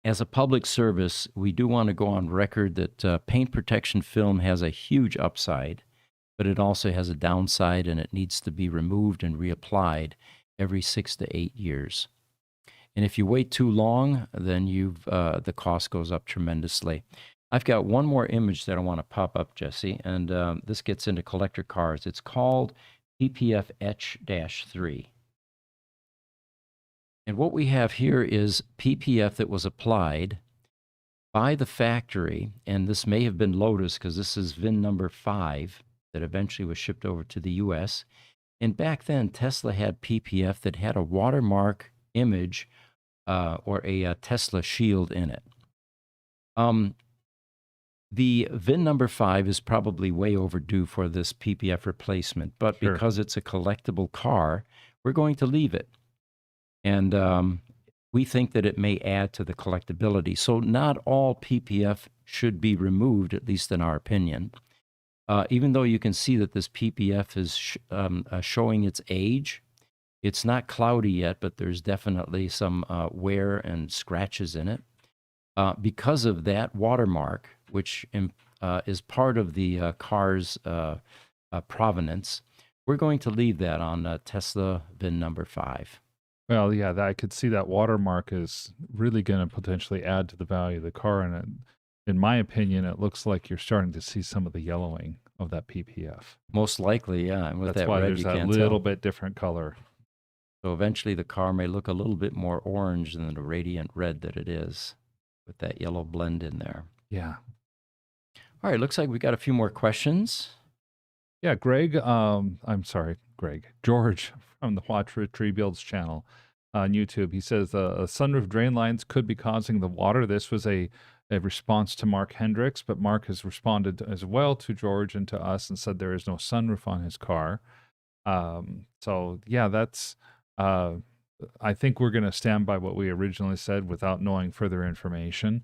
as a public service, we do want to go on record that paint protection film has a huge upside, but it also has a downside, and it needs to be removed and reapplied every 6 to 8 years. And if you wait too long, then the cost goes up tremendously. I've got one more image that I want to pop up, Jesse, and this gets into collector cars. It's called PPF Etch-3. And what we have here is PPF that was applied by the factory, and this may have been Lotus because this is VIN number 5 that eventually was shipped over to the US. And back then, Tesla had PPF that had a watermark image or a Tesla shield in it. The VIN number 5 is probably way overdue for this PPF replacement, but Sure. because it's a collectible car, we're going to leave it. And we think that it may add to the collectability. So not all PPF should be removed, at least in our opinion. Even though you can see that this PPF is showing its age, it's not cloudy yet, but there's definitely some wear and scratches in it. Because of that watermark, which is part of the car's provenance, we're going to leave that on Tesla VIN number 5. Well, yeah, I could see that watermark is really going to potentially add to the value of the car. And in my opinion, it looks like you're starting to see some of the yellowing of that PPF. Most likely, yeah. And with That's that why red, there's you that can't little tell. bit different color. So eventually the car may look a little bit more orange than the radiant red that it is with that yellow blend in there. Yeah. All right, looks like we got a few more questions. Yeah, Greg, George from the Roadster Rebuilds channel on YouTube. He says sunroof drain lines could be causing the water. This was a response to Mark Hendricks, but Mark has responded as well to George and to us and said there is no sunroof on his car. So yeah, that's I think we're going to stand by what we originally said without knowing further information.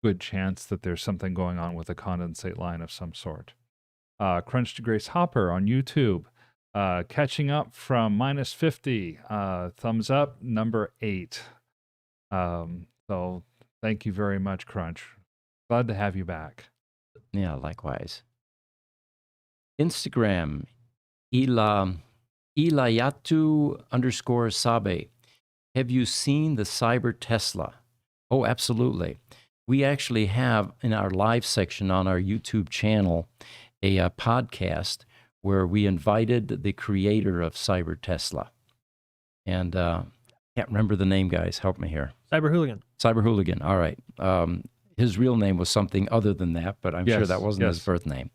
Good chance that there's something going on with a condensate line of some sort. Crunch to Grace Hopper on YouTube. Catching up from minus 50. Thumbs up, number 8. So thank you very much, Crunch. Glad to have you back. Yeah, likewise. Instagram, Ilayatu_Sabe. Have you seen the Cyber Tesla? Oh, absolutely. We actually have in our live section on our YouTube channel a podcast where we invited the creator of Cyber Tesla. And can't remember the name, guys. Help me here. Cyber Hooligan. Cyber Hooligan. All right. His real name was something other than that, but I'm sure that wasn't his birth name.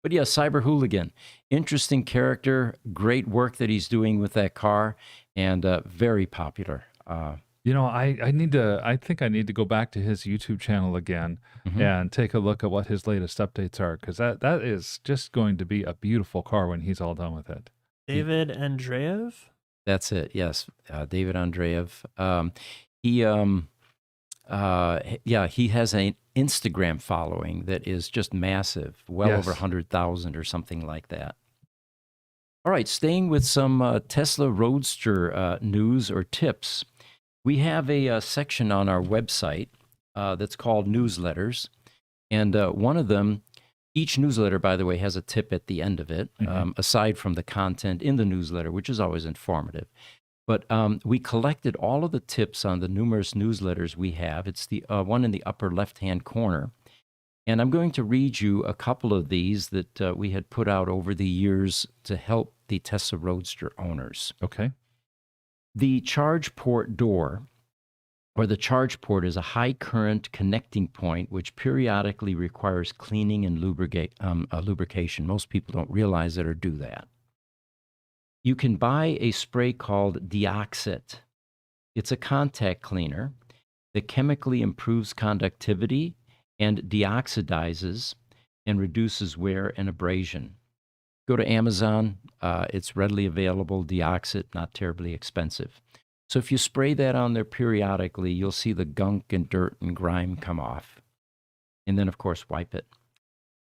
But yeah, Cyber Hooligan. Interesting character. Great work that he's doing with that car, and very popular. You know, I think I need to go back to his YouTube channel again and take a look at what his latest updates are, because that is just going to be a beautiful car when he's all done with it. David Andreev? That's it. Yes, David Andreev. He has an Instagram following that is just massive, well over 100,000 or something like that. All right, staying with some Tesla Roadster news or tips. We have a section on our website that's called newsletters. And one of them, each newsletter, by the way, has a tip at the end of it, aside from the content in the newsletter, which is always informative. But we collected all of the tips on the numerous newsletters we have. It's the one in the upper left-hand corner. And I'm going to read you a couple of these that we had put out over the years to help the Tesla Roadster owners. Okay. The charge port door, or the charge port, is a high current connecting point which periodically requires cleaning and lubrication. Most people don't realize it or do that. You can buy a spray called Deoxit. It's a contact cleaner that chemically improves conductivity and deoxidizes and reduces wear and abrasion. Go to Amazon. It's readily available. Deoxit, not terribly expensive. So if you spray that on there periodically, you'll see the gunk and dirt and grime come off. And then, of course, wipe it.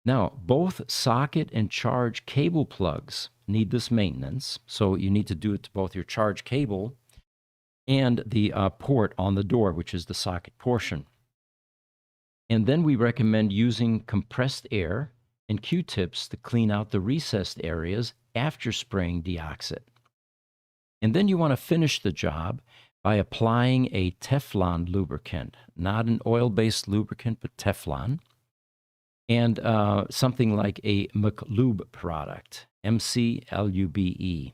Now, both socket and charge cable plugs need this maintenance. So you need to do it to both your charge cable and the port on the door, which is the socket portion. And then we recommend using compressed air and Q-tips to clean out the recessed areas after spraying Deoxit. And then you want to finish the job by applying a Teflon lubricant, not an oil-based lubricant, but Teflon, and something like a McLube product, McLube.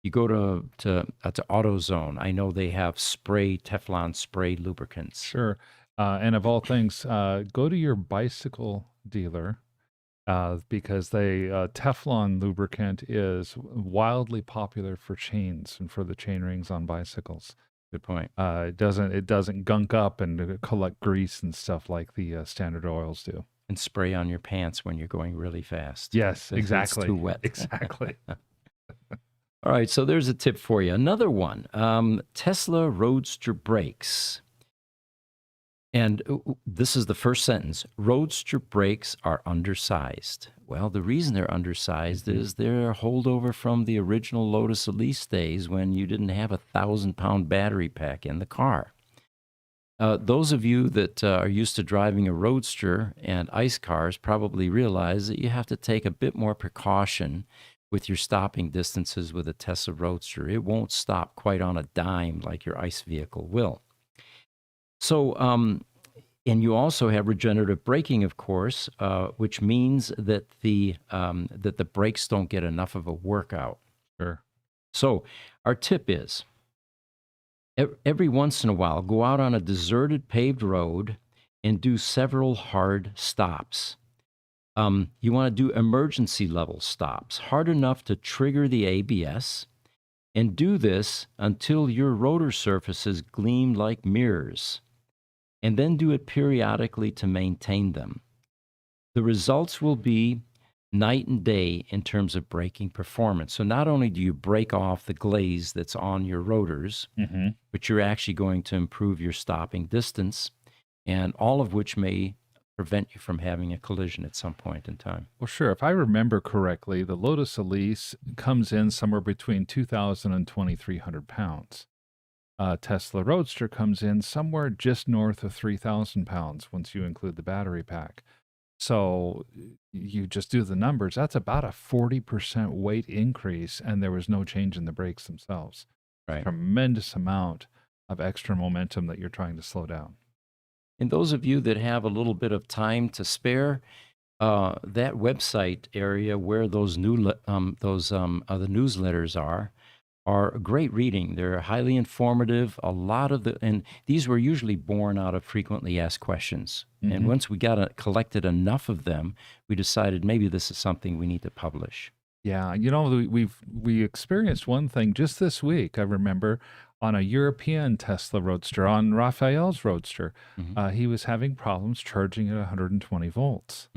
You go to AutoZone. I know they have Teflon spray lubricants. Sure. And of all things, go to your bicycle dealer because Teflon lubricant is wildly popular for chains and for the chain rings on bicycles. Good point. It doesn't gunk up and collect grease and stuff like the standard oils do. And spray on your pants when you're going really fast. Yes, exactly. It's too wet. Exactly. All right, so there's a tip for you. Another one, Tesla Roadster brakes. And this is the first sentence. Roadster brakes are undersized. Well, the reason they're undersized is they're a holdover from the original Lotus Elise days when you didn't have a 1,000-pound battery pack in the car. Those of you that are used to driving a Roadster and ICE cars probably realize that you have to take a bit more precaution with your stopping distances with a Tesla Roadster. It won't stop quite on a dime like your ICE vehicle will. So, and you also have regenerative braking, of course, which means that the brakes don't get enough of a workout. Sure. So, our tip is every once in a while, go out on a deserted paved road and do several hard stops. You want to do emergency level stops, hard enough to trigger the ABS, and do this until your rotor surfaces gleam like mirrors, and then do it periodically to maintain them. The results will be night and day in terms of braking performance. So not only do you break off the glaze that's on your rotors, but you're actually going to improve your stopping distance, and all of which may prevent you from having a collision at some point in time. Well, sure. If I remember correctly, the Lotus Elise comes in somewhere between 2,000 and 2,300 pounds. Tesla Roadster comes in somewhere just north of 3,000 pounds once you include the battery pack. So you just do the numbers. That's about a 40% weight increase, and there was no change in the brakes themselves. Right. Tremendous amount of extra momentum that you're trying to slow down. And those of you that have a little bit of time to spare, that website area where those the newsletters are great reading. They're highly informative. And these were usually born out of frequently asked questions. And once we collected enough of them, we decided maybe this is something we need to publish. Yeah, we experienced one thing just this week. I remember on a European Tesla Roadster, on Raphael's Roadster, he was having problems charging at 120 volts.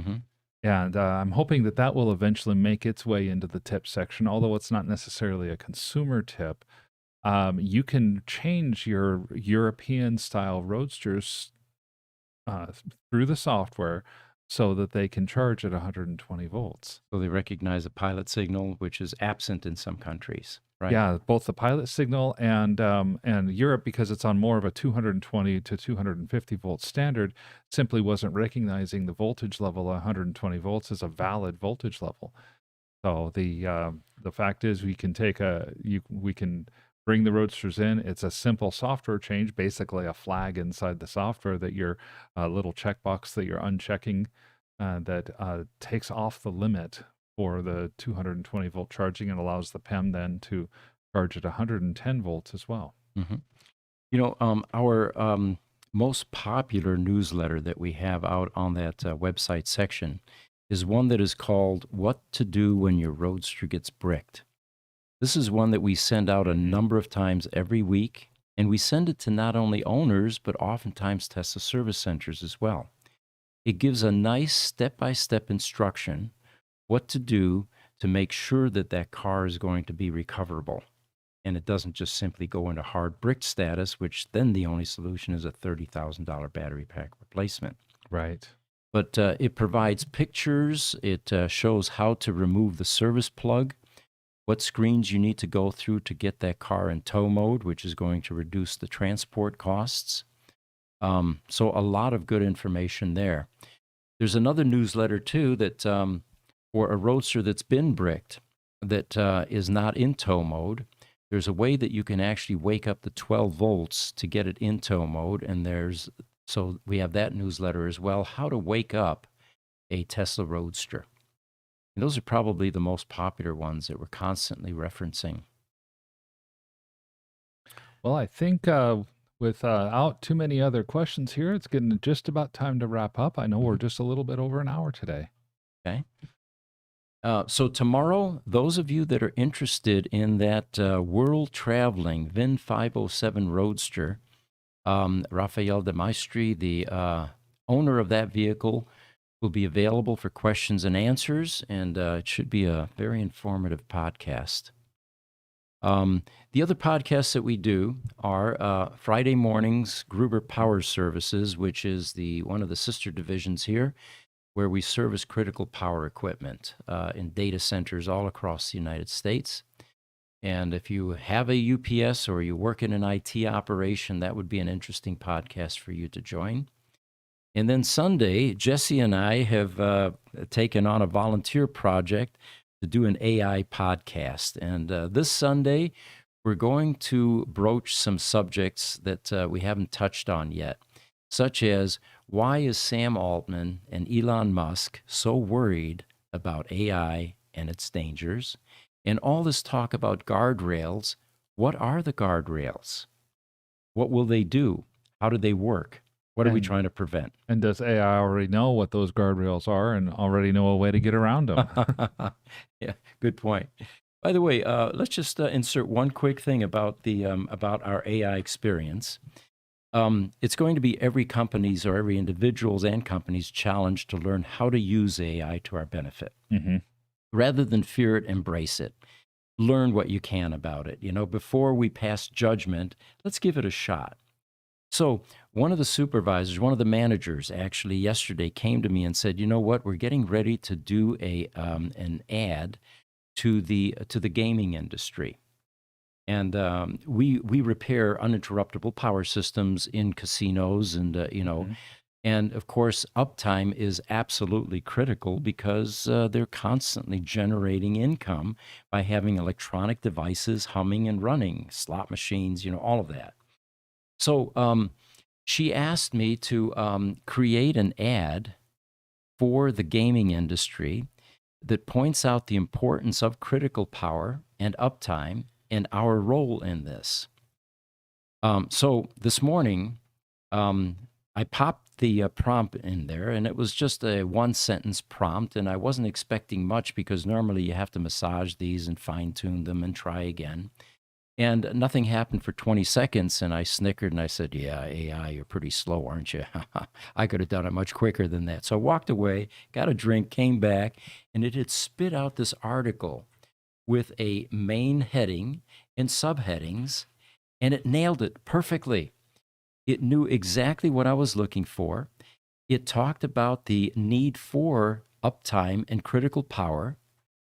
And I'm hoping that will eventually make its way into the tip section, although it's not necessarily a consumer tip. You can change your European-style Roadsters through the software so that they can charge at 120 volts. So they recognize a pilot signal, which is absent in some countries, right? Yeah, both the pilot signal and Europe, because it's on more of a 220 to 250 volt standard, simply wasn't recognizing the voltage level 120 volts as a valid voltage level. So the fact is, we can bring the Roadsters in. It's a simple software change, basically a flag inside the software that your little checkbox that you're unchecking that takes off the limit for the 220 volt charging and allows the PEM then to charge at 110 volts as well. Our most popular newsletter that we have out on that website section is one that is called What to Do When Your Roadster Gets Bricked. This is one that we send out a number of times every week, and we send it to not only owners, but oftentimes Tesla service centers as well. It gives a nice step-by-step instruction what to do to make sure that that car is going to be recoverable. And it doesn't just simply go into hard brick status, which then the only solution is a $30,000 battery pack replacement. Right. But it provides pictures. It shows how to remove the service plug, what screens you need to go through to get that car in tow mode, which is going to reduce the transport costs. So a lot of good information there. There's another newsletter, too, that for a Roadster that's been bricked, that is not in tow mode, there's a way that you can actually wake up the 12 volts to get it in tow mode. And so we have that newsletter as well, how to wake up a Tesla Roadster. And those are probably the most popular ones that we're constantly referencing. Well, I think without too many other questions here, it's getting just about time to wrap up. I know we're just a little bit over an hour today. Okay. So tomorrow, those of you that are interested in that world-traveling VIN 507 Roadster, Rafael de Maestri, the owner of that vehicle, will be available for questions and answers, and it should be a very informative podcast. The other podcasts that we do are Friday mornings, Gruber Power Services, which is one of the sister divisions here, where we service critical power equipment in data centers all across the United States. And if you have a UPS or you work in an IT operation, that would be an interesting podcast for you to join. And then Sunday, Jesse and I have taken on a volunteer project to do an AI podcast. And this Sunday, we're going to broach some subjects that we haven't touched on yet, such as why is Sam Altman and Elon Musk so worried about AI and its dangers? And all this talk about guardrails, what are the guardrails? What will they do? How do they work? What are we trying to prevent? And does AI already know what those guardrails are and already know a way to get around them? Yeah, good point. By the way, let's just insert one quick thing about our AI experience. it's going to be every company's or every individual's and company's challenge to learn how to use AI to our benefit. Rather than fear it, embrace it. Learn what you can about it. Before we pass judgment, let's give it a shot. So one of the supervisors, one of the managers actually yesterday came to me and said, you know what, we're getting ready to do an ad to the gaming industry. And we repair uninterruptible power systems in casinos and, and of course, uptime is absolutely critical because they're constantly generating income by having electronic devices humming and running, slot machines, all of that. So she asked me to create an ad for the gaming industry that points out the importance of critical power and uptime and our role in this. So this morning, I popped the prompt in there, and it was just a one-sentence prompt, and I wasn't expecting much because normally you have to massage these and fine-tune them and try again. And nothing happened for 20 seconds, and I snickered, and I said, yeah, AI, you're pretty slow, aren't you? I could have done it much quicker than that. So I walked away, got a drink, came back, and it had spit out this article with a main heading and subheadings, and it nailed it perfectly. It knew exactly what I was looking for. It talked about the need for uptime and critical power,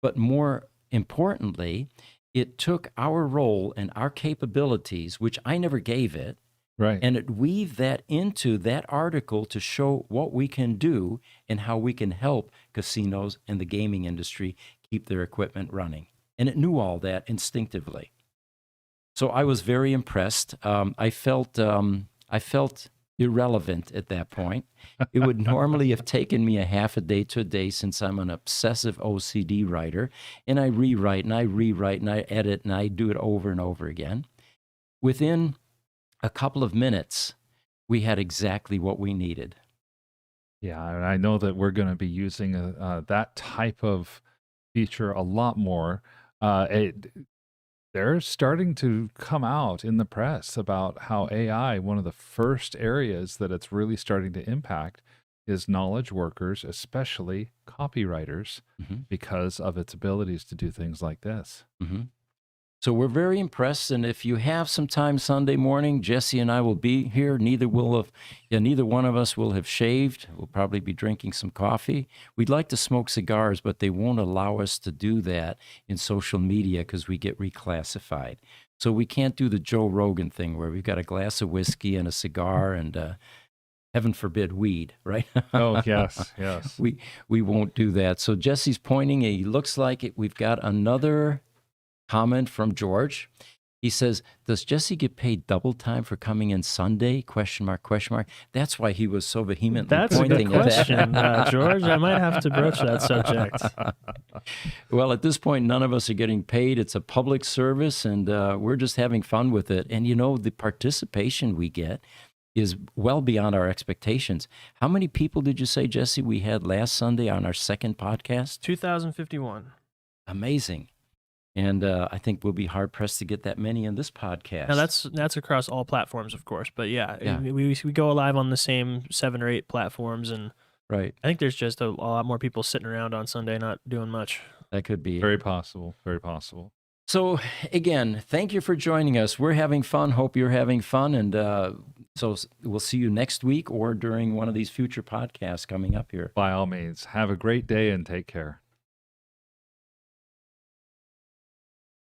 but more importantly, it took our role and our capabilities, which I never gave it, Right. and it weaved that into that article to show what we can do and how we can help casinos and the gaming industry keep their equipment running. And it knew all that instinctively. So I was very impressed. I felt irrelevant at that point. It would normally have taken me a half a day to a day since I'm an obsessive OCD writer, and I rewrite and I rewrite and I edit and I do it over and over again. Within a couple of minutes, we had exactly what we needed. Yeah, and I know that we're going to be using that type of feature a lot more. They're starting to come out in the press about how AI, one of the first areas that it's really starting to impact is knowledge workers, especially copywriters, because of its abilities to do things like this. So we're very impressed, and if you have some time Sunday morning, Jesse and I will be here. Neither one of us will have shaved. We'll probably be drinking some coffee. We'd like to smoke cigars, but they won't allow us to do that in social media because we get reclassified. So we can't do the Joe Rogan thing where we've got a glass of whiskey and a cigar and heaven forbid weed, right? Oh, yes, yes. We won't do that. So Jesse's pointing. He looks like it. We've got another comment from George. He says, does Jesse get paid double time for coming in Sunday? ? That's why he was so vehemently pointing at that. That's a good question, George. I might have to broach that subject. Well, at this point, none of us are getting paid. It's a public service, and we're just having fun with it. And, the participation we get is well beyond our expectations. How many people did you say, Jesse, we had last Sunday on our second podcast? 2,051. Amazing. And I think we'll be hard-pressed to get that many in this podcast. Now, that's across all platforms, of course. But yeah. We go live on the same 7 or 8 platforms. And right. I think there's just a lot more people sitting around on Sunday not doing much. That could be. Very possible. Very possible. So, again, thank you for joining us. We're having fun. Hope you're having fun. And so we'll see you next week or during one of these future podcasts coming up here. By all means, have a great day and take care.